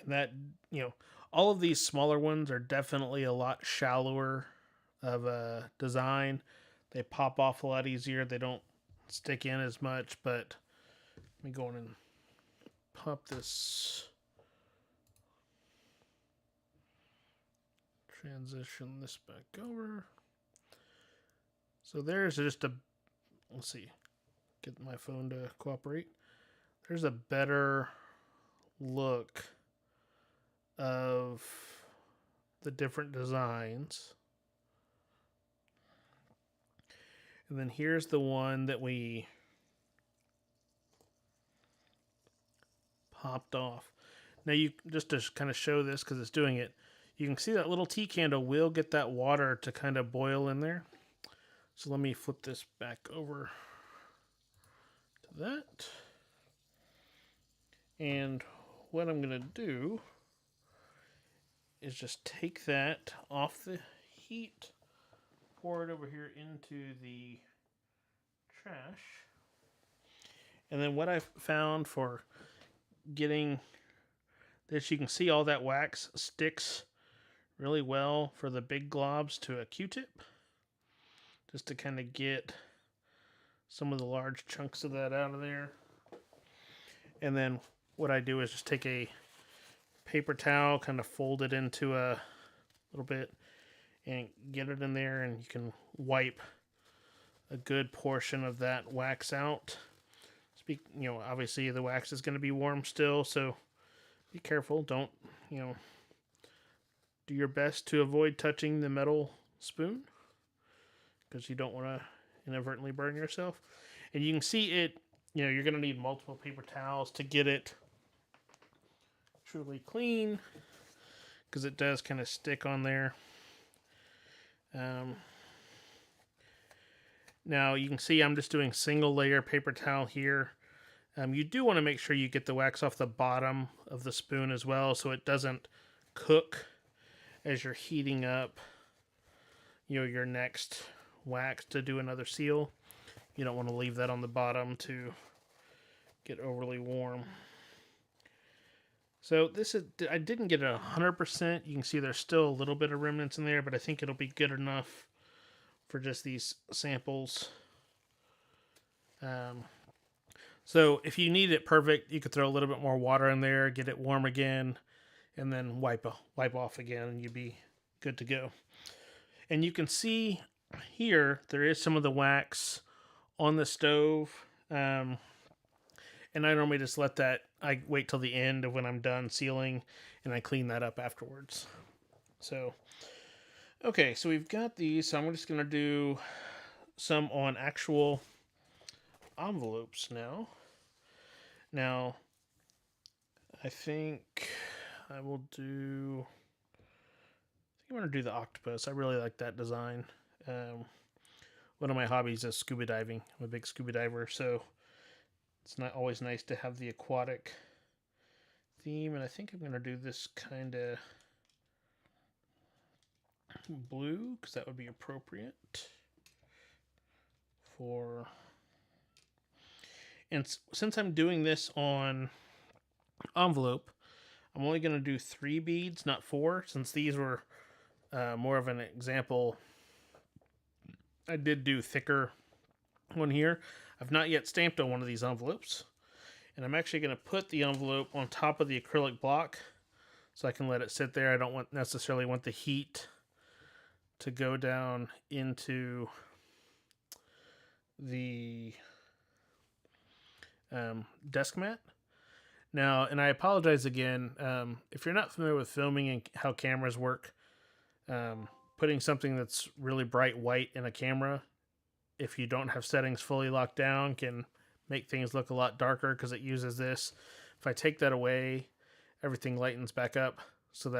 And that, all of these smaller ones are definitely a lot shallower of a design. They pop off a lot easier. They don't stick in as much, but let me go in and pop this, transition this back over. So there's just let's see, get my phone to cooperate. There's a better look of the different designs. And then here's the one that we popped off. Now you, just to kind of show this because it's doing it, you can see that little tea candle will get that water to kind of boil in there. So let me flip this back over to that. And what I'm going to do is just take that off the heat, pour it over here into the trash. And then what I've found for getting this, you can see all that wax sticks really well for the big globs to a Q-tip, just to kind of get some of the large chunks of that out of there. And then what I do is just take a paper towel, kind of fold it into a little bit, and get it in there, and you can wipe a good portion of that wax out. Obviously the wax is going to be warm still, so be careful. Don't, do your best to avoid touching the metal spoon because you don't want to inadvertently burn yourself. And you can see it, you're going to need multiple paper towels to get it truly clean because it does kind of stick on there. Now you can see I'm just doing single layer paper towel here. You do want to make sure you get the wax off the bottom of the spoon as well so it doesn't cook as you're heating up your next wax to do another seal. You don't want to leave that on the bottom to get overly warm. So I didn't get it 100%. You can see there's still a little bit of remnants in there, but I think it'll be good enough for just these samples. So if you need it perfect, you could throw a little bit more water in there, get it warm again, and then wipe off again, and you'd be good to go. And you can see here there is some of the wax on the stove. And I normally just I wait till the end of when I'm done sealing, and I clean that up afterwards. So, okay, so we've got these. So I'm just going to do some on actual envelopes now. Now, I think I'm going to do the octopus. I really like that design. One of my hobbies is scuba diving. I'm a big scuba diver, so it's not always nice to have the aquatic theme. And I think I'm going to do this kind of blue because that would be appropriate for. And since I'm doing this on envelope, I'm only going to do 3 beads, not 4, since these were more of an example. I did do thicker one here. I've not yet stamped on one of these envelopes, and I'm actually going to put the envelope on top of the acrylic block so I can let it sit there. I don't necessarily want the heat to go down into the desk mat. Now, and I apologize again, if you're not familiar with filming and how cameras work, putting something that's really bright white in a camera, if you don't have settings fully locked down, can make things look a lot darker because it uses this. If I take that away, everything lightens back up. So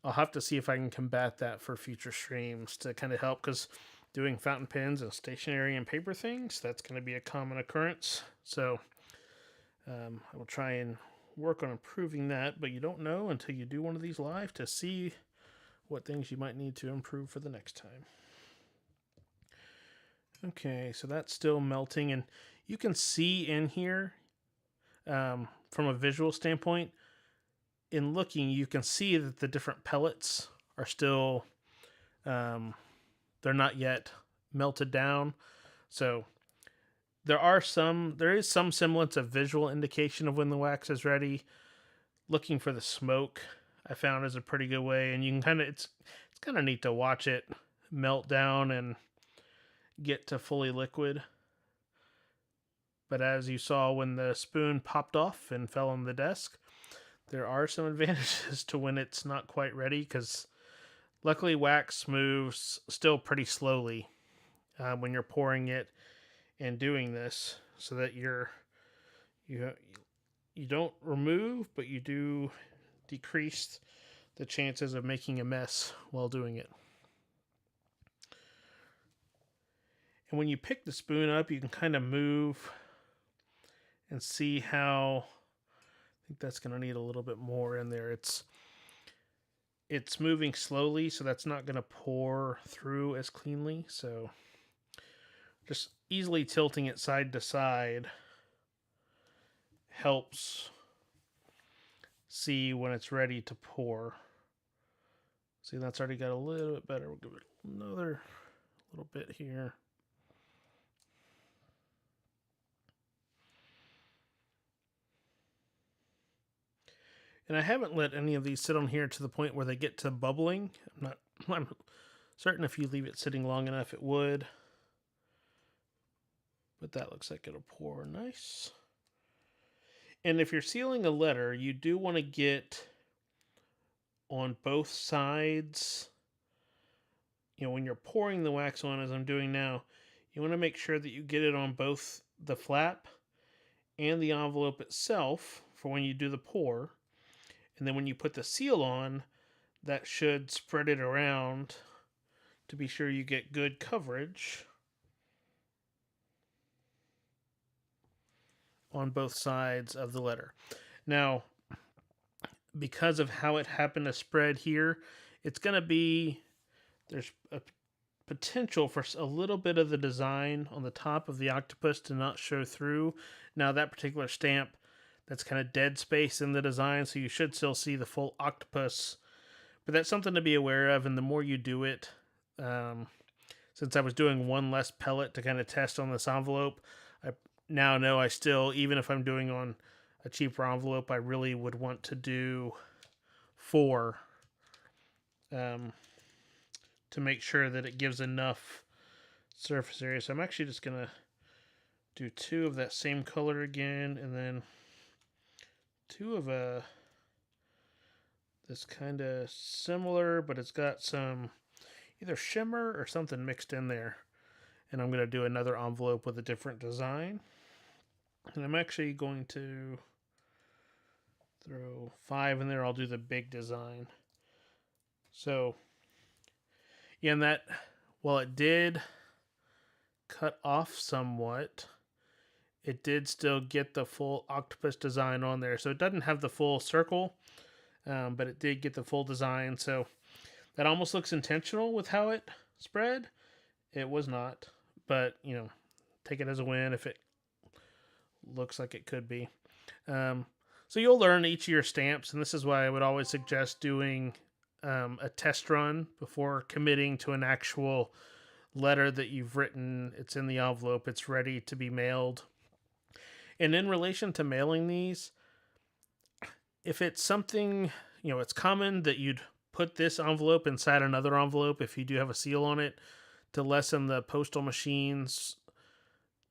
I'll have to see if I can combat that for future streams to kind of help, because doing fountain pens and stationery and paper things, that's going to be a common occurrence. So I will try and work on improving that, but you don't know until you do one of these live to see what things you might need to improve for the next time. Okay, so that's still melting, and you can see in here, from a visual standpoint, in looking, you can see that the different pellets are still, they're not yet melted down. So there is some semblance of visual indication of when the wax is ready. Looking for the smoke, I found, is a pretty good way, and you can it's kind of neat to watch it melt down and get to fully liquid. But as you saw when the spoon popped off and fell on the desk, there are some advantages to when it's not quite ready, because luckily wax moves still pretty slowly when you're pouring it and doing this, so that you don't remove, but you do decrease the chances of making a mess while doing it. And when you pick the spoon up, you can kind of move and see how, I think that's going to need a little bit more in there. It's moving slowly, so that's not going to pour through as cleanly. So just easily tilting it side to side helps see when it's ready to pour. See, that's already got a little bit better. We'll give it another little bit here. And I haven't let any of these sit on here to the point where they get to bubbling. I'm certain if you leave it sitting long enough, it would. But that looks like it'll pour nice. And if you're sealing a letter, you do want to get on both sides. When you're pouring the wax on, as I'm doing now, you want to make sure that you get it on both the flap and the envelope itself for when you do the pour. And then when you put the seal on, that should spread it around to be sure you get good coverage on both sides of the letter. Now, because of how it happened to spread here, it's going to be, there's a potential for a little bit of the design on the top of the octopus to not show through. Now, that particular stamp, that's kind of dead space in the design, so you should still see the full octopus. But that's something to be aware of, and the more you do it, since I was doing one less pellet to kind of test on this envelope, I now know I still, even if I'm doing on a cheaper envelope, I really would want to do 4 to make sure that it gives enough surface area. So I'm actually just going to do 2 of that same color again, and then 2 of this kind of similar, but it's got some either shimmer or something mixed in there. And I'm going to do another envelope with a different design. And I'm actually going to throw 5 in there. I'll do the big design. So, yeah, and that, while it did cut off somewhat, it did still get the full octopus design on there. So it doesn't have the full circle, but it did get the full design. So that almost looks intentional with how it spread. It was not, but, take it as a win if it looks like it could be. So you'll learn each of your stamps, and this is why I would always suggest doing a test run before committing to an actual letter that you've written. It's in the envelope. It's ready to be mailed. And in relation to mailing these, if it's something, it's common that you'd put this envelope inside another envelope if you do have a seal on it to lessen the postal machine's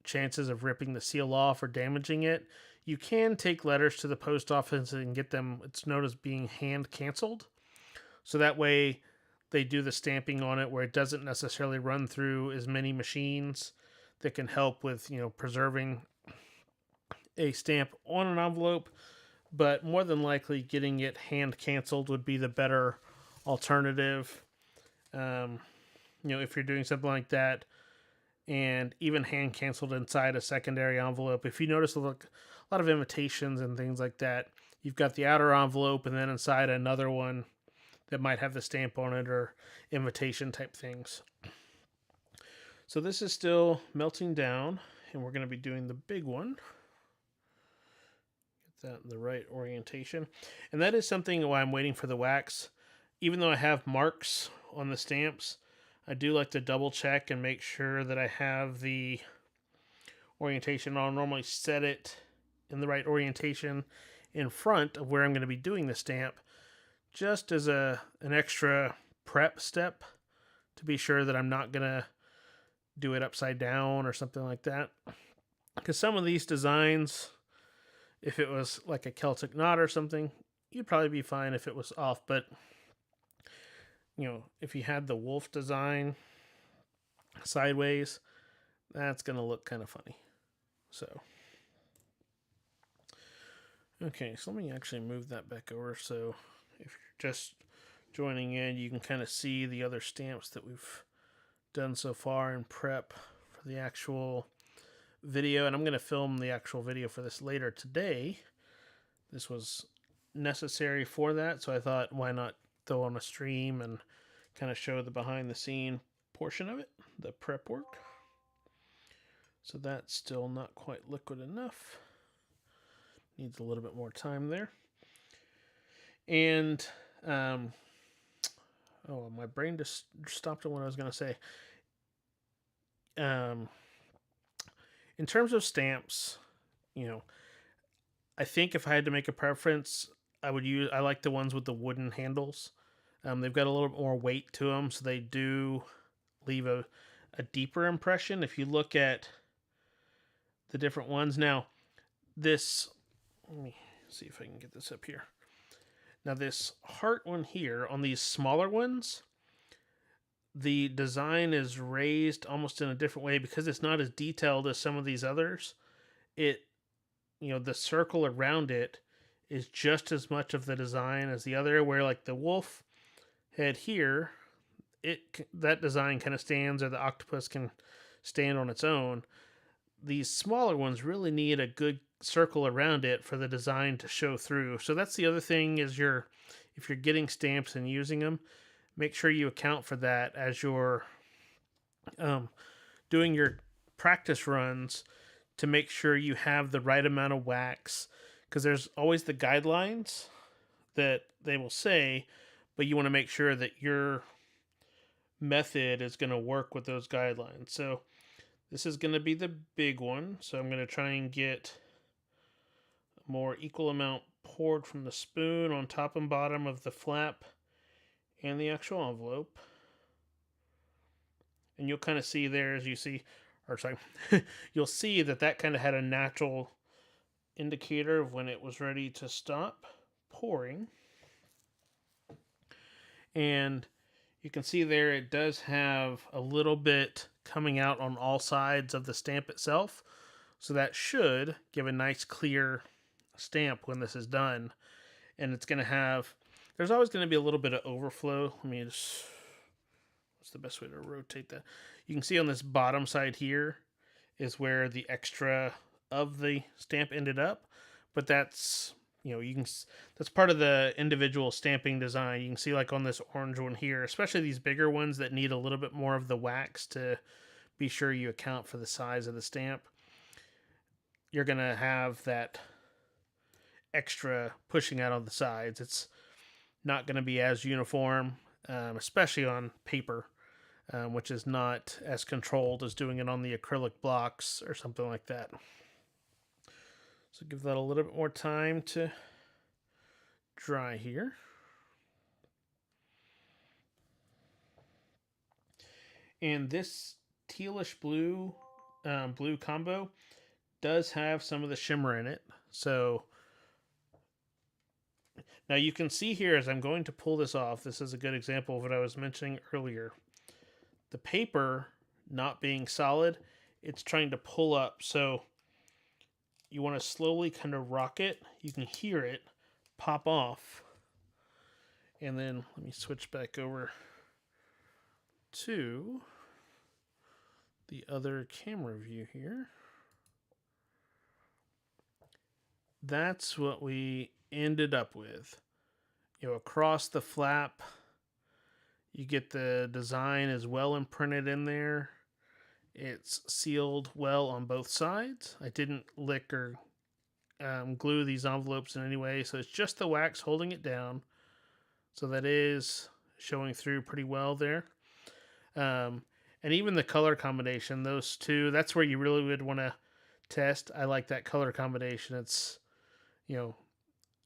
chances of ripping the seal off or damaging it. You can take letters to the post office and get them, it's known as being hand canceled. So that way they do the stamping on it where it doesn't necessarily run through as many machines that can help with, preserving a stamp on an envelope. But more than likely getting it hand canceled would be the better alternative. If you're doing something like that, and even hand canceled inside a secondary envelope. If you notice a lot of invitations and things like that, you've got the outer envelope and then inside another one that might have the stamp on it or invitation type things. So this is still melting down, and we're going to be doing the big one. Get that in the right orientation. And that is something why I'm waiting for the wax. Even though I have marks on the stamps, I do like to double check and make sure that I have the orientation. I'll normally set it in the right orientation in front of where I'm going to be doing the stamp, just as an extra prep step to be sure that I'm not going to do it upside down or something like that. Because some of these designs, if it was like a Celtic knot or something, you'd probably be fine if it was off, but if you had the wolf design sideways, that's going to look kind of funny. So, okay, so let me actually move that back over. So if you're just joining in, you can kind of see the other stamps that we've done so far in prep for the actual video. And I'm going to film the actual video for this later today. This was necessary for that, so I thought, why not throw on a stream and kind of show the behind the scene portion of it, the prep work. So that's still not quite liquid enough. Needs a little bit more time there. And, my brain just stopped on what I was going to say. In terms of stamps, I think if I had to make a preference, I like the ones with the wooden handles. They've got a little bit more weight to them, so they do leave a deeper impression. If you look at the different ones now, this, let me see if I can get this up here. Now this heart one here, on these smaller ones, the design is raised almost in a different way because it's not as detailed as some of these others. It, the circle around it is just as much of the design as the other, where like the wolf head here, that design kind of stands, or the octopus can stand on its own. These smaller ones really need a good circle around it for the design to show through. So that's the other thing, is if you're getting stamps and using them, make sure you account for that as you're doing your practice runs, to make sure you have the right amount of wax, because there's always the guidelines that they will say, but you want to make sure that your method is going to work with those guidelines. So this is going to be the big one, so I'm going to try and get a more equal amount poured from the spoon on top and bottom of the flap and the actual envelope. And you'll kind of see there, as you see, or sorry, you'll see that kind of had a natural indicator of when it was ready to stop pouring. And you can see there it does have a little bit coming out on all sides of the stamp itself. So that should give a nice clear stamp when this is done. And it's going to have, there's always going to be a little bit of overflow. Let me just, what's the best way to rotate that? You can see on this bottom side here is where the extra of the stamp ended up. But that's, that's part of the individual stamping design. You can see like on this orange one here, especially these bigger ones that need a little bit more of the wax to be sure you account for the size of the stamp. You're going to have that extra pushing out on the sides. It's not going to be as uniform, especially on paper, which is not as controlled as doing it on the acrylic blocks or something like that. So give that a little bit more time to dry here. And this tealish blue combo does have some of the shimmer in it. So now you can see here, as I'm going to pull this off, this is a good example of what I was mentioning earlier. The paper not being solid, it's trying to pull up. So you want to slowly kind of rock it. You can hear it pop off. And then let me switch back over to the other camera view here. That's what we ended up with. Across the flap, you get the design is well imprinted in there. It's sealed well on both sides. I didn't lick or glue these envelopes in any way, so it's just the wax holding it down. So that is showing through pretty well there. And even the color combination, those two, that's where you really would want to test. I like that color combination. It's,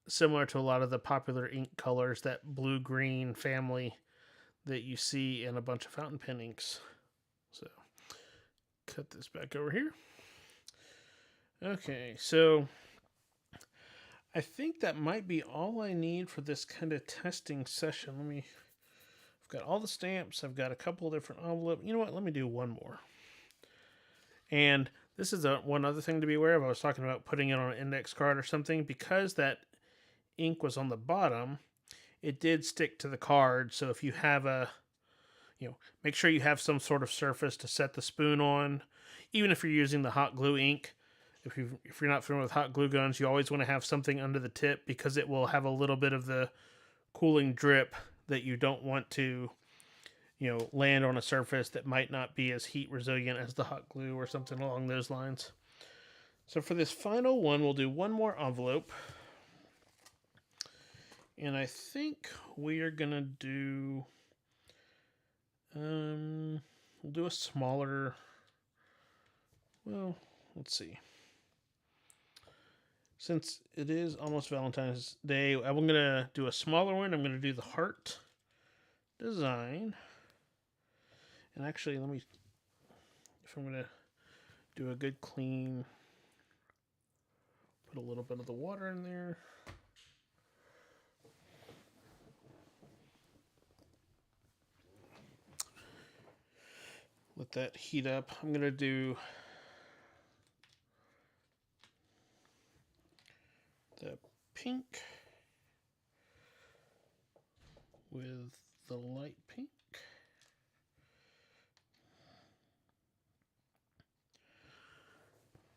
similar to a lot of the popular ink colors, that blue-green family that you see in a bunch of fountain pen inks. So cut this back over here. Okay, so I think that might be all I need for this kind of testing session. I've got all the stamps. I've got a couple of different envelopes. You know what? Let me do one more. And this is one other thing to be aware of. I was talking about putting it on an index card or something. Because that ink was on the bottom, it did stick to the card. So if you have make sure you have some sort of surface to set the spoon on. Even if you're using the hot glue ink, if you're not familiar with hot glue guns, you always want to have something under the tip, because it will have a little bit of the cooling drip that you don't want to, land on a surface that might not be as heat resilient as the hot glue or something along those lines. So for this final one, we'll do one more envelope. And I think we are going to do, we'll do a smaller, well, let's see. Since it is almost Valentine's Day, I'm going to do a smaller one. I'm going to do the heart design. And actually, let me, if I'm going to do a good clean, put a little bit of the water in there. Let that heat up. I'm going to do the pink with the light pink.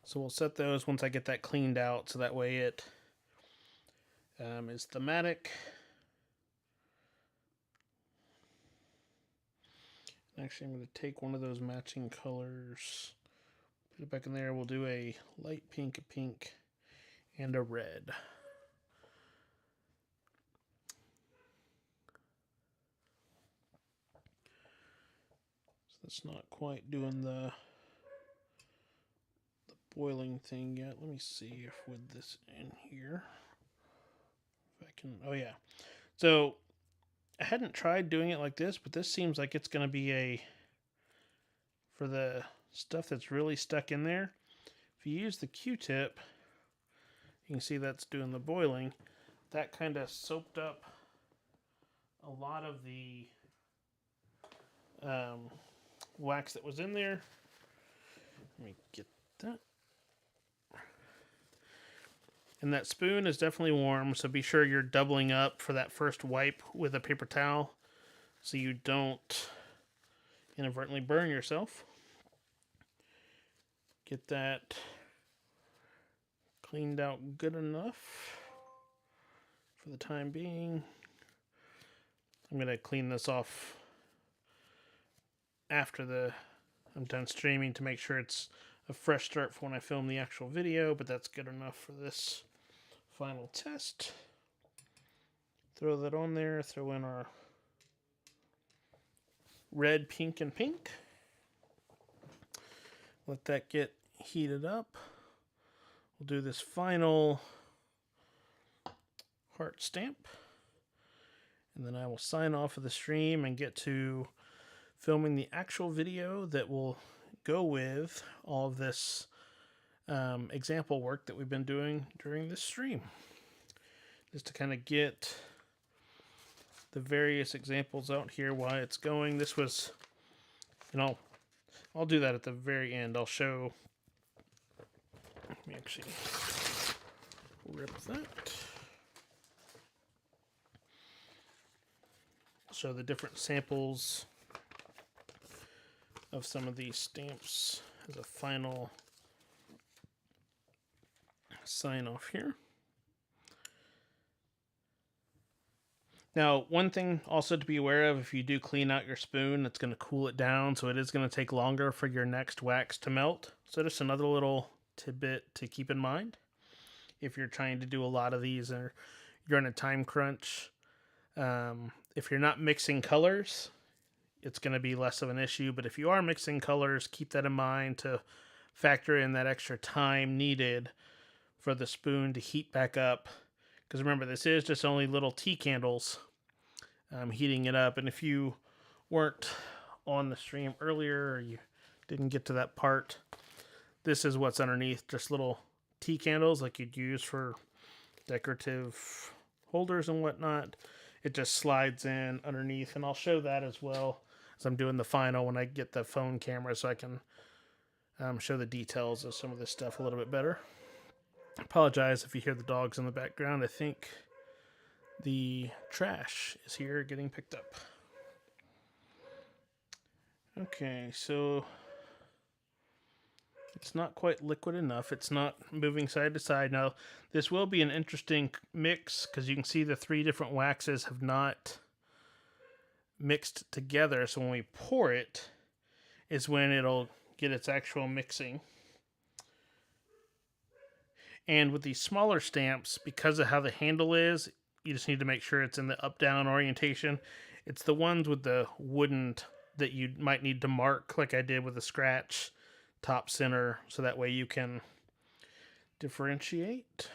So we'll set those once I get that cleaned out, so that way it is thematic. Actually, I'm going to take one of those matching colors, put it back in there. We'll do a light pink, a pink, and a red. So that's not quite doing the boiling thing yet. Let me see if with this in here, if I can, oh yeah. So I hadn't tried doing it like this, but this seems like it's going to be for the stuff that's really stuck in there. If you use the Q-tip, you can see that's doing the boiling. That kind of soaked up a lot of the wax that was in there. Let me get that. And that spoon is definitely warm, so be sure you're doubling up for that first wipe with a paper towel so you don't inadvertently burn yourself. Get that cleaned out good enough for the time being. I'm going to clean this off after I'm done streaming to make sure it's a fresh start for when I film the actual video, but that's good enough for this final test. Throw that on there, throw in our red, pink, and pink. Let that get heated up. We'll do this final heart stamp. And then I will sign off of the stream and get to filming the actual video that will go with all of this example work that we've been doing during this stream. Just to kind of get the various examples out here while it's going. This was, and I'll do that at the very end. I'll show, let me actually rip that. Show the different samples of some of these stamps as a final sign off here. Now, one thing also to be aware of, if you do clean out your spoon, it's going to cool it down, so it is going to take longer for your next wax to melt. So just another little tidbit to keep in mind if you're trying to do a lot of these or you're in a time crunch. If you're not mixing colors, it's going to be less of an issue, but if you are mixing colors, keep that in mind to factor in that extra time needed for the spoon to heat back up. Because remember, this is just only little tea candles heating it up. And if you weren't on the stream earlier or you didn't get to that part, this is what's underneath, just little tea candles like you'd use for decorative holders and whatnot. It just slides in underneath, and I'll show that as well as I'm doing the final when I get the phone camera so I can show the details of some of this stuff a little bit better. I apologize if you hear the dogs in the background. I think the trash is here getting picked up. Okay, so it's not quite liquid enough. It's not moving side to side. Now, this will be an interesting mix because you can see the three different waxes have not mixed together. So when we pour it is when it'll get its actual mixing. And with these smaller stamps, because of how the handle is, you just need to make sure it's in the up-down orientation. It's the ones with the wooden that you might need to mark like I did with the scratch top center, so that way you can differentiate.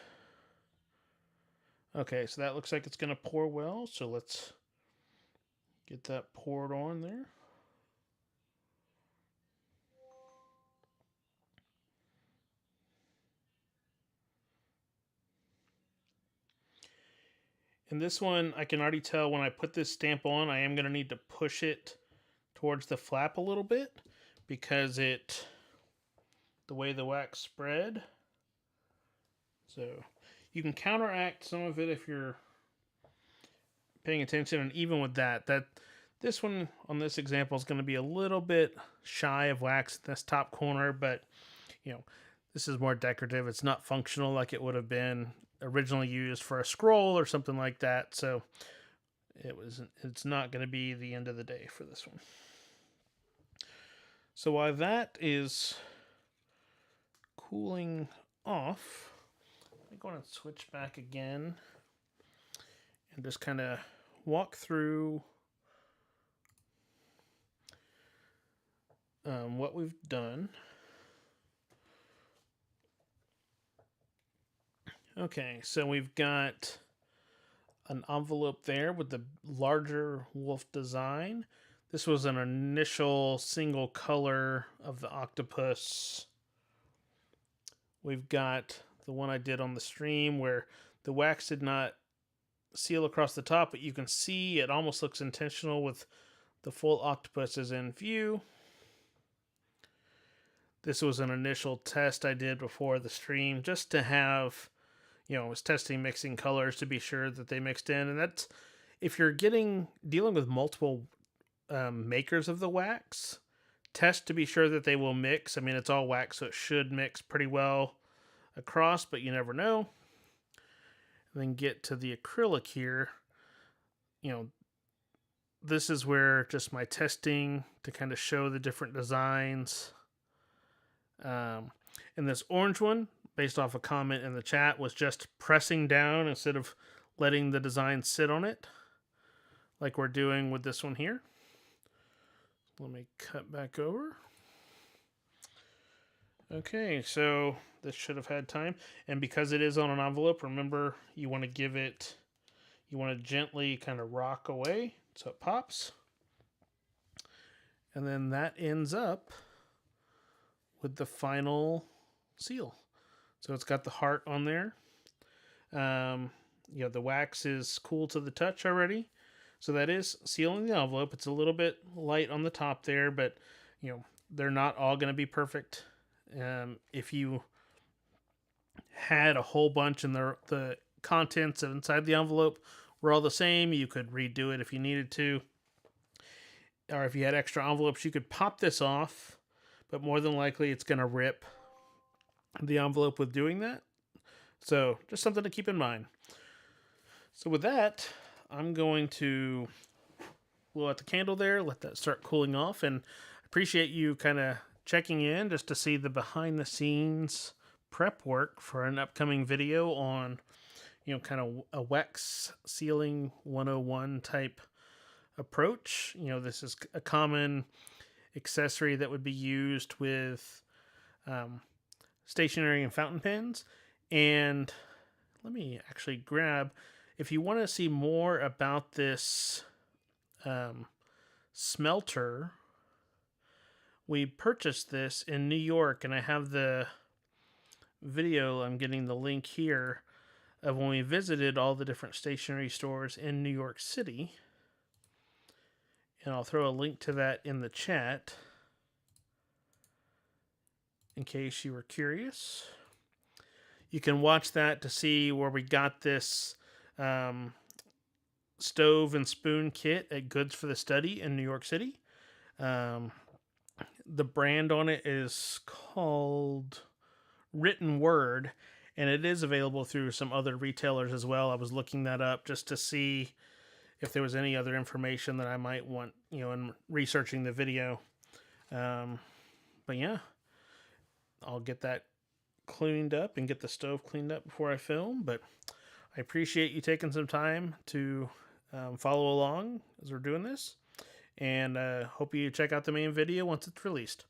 Okay, so that looks like it's going to pour well. So let's get that poured on there. And this one, I can already tell when I put this stamp on, I am going to need to push it towards the flap a little bit because the way the wax spread. So you can counteract some of it if you're paying attention. And even with that this one on this example is going to be a little bit shy of wax in this top corner, but you know, this is more decorative. It's not functional like it would have been originally used for a scroll or something like that. So it's not going to be the end of the day for this one. So while that is cooling off, I'm going to switch back again and just kind of walk through what we've done. Okay, so we've got an envelope there with the larger wolf design. This was an initial single color of the octopus. We've got the one I did on the stream where the wax did not seal across the top, but you can see it almost looks intentional with the full octopus is in view. This was an initial test I did before the stream just to have, I was testing mixing colors to be sure that they mixed in. And that's, if you're dealing with multiple makers of the wax, test to be sure that they will mix. I mean, it's all wax, so it should mix pretty well across, but you never know. And then get to the acrylic here. This is where just my testing to kind of show the different designs. And this orange one, based off a comment in the chat, was just pressing down instead of letting the design sit on it, like we're doing with this one here. Let me cut back over. Okay, so this should have had time. And because it is on an envelope, remember, you want to gently kind of rock away so it pops. And then that ends up with the final seal. So it's got the heart on there. The wax is cool to the touch already. So that is sealing the envelope. It's a little bit light on the top there, but they're not all going to be perfect. If you had a whole bunch and the contents inside the envelope were all the same, you could redo it if you needed to. Or if you had extra envelopes, you could pop this off, but more than likely it's going to rip the envelope with doing that. So just something to keep in mind. So with that, I'm going to blow out the candle there, let that start cooling off, and appreciate you kind of checking in just to see the behind the scenes prep work for an upcoming video on, kind of a wax sealing 101 type approach. This is a common accessory that would be used with stationery and fountain pens. And let me actually grab, if you want to see more about this smelter, we purchased this in New York, and I have the video, I'm getting the link here, of when we visited all the different stationery stores in New York City. And I'll throw a link to that in the chat in case you were curious. You can watch that to see where we got this stove and spoon kit at Goods for the Study in New York City. The brand on it is called Written Word, and it is available through some other retailers as well. I was looking that up just to see if there was any other information that I might want, in researching the video. But yeah, I'll get that cleaned up and get the stove cleaned up before I film. But I appreciate you taking some time to follow along as we're doing this. And hope you check out the main video once it's released.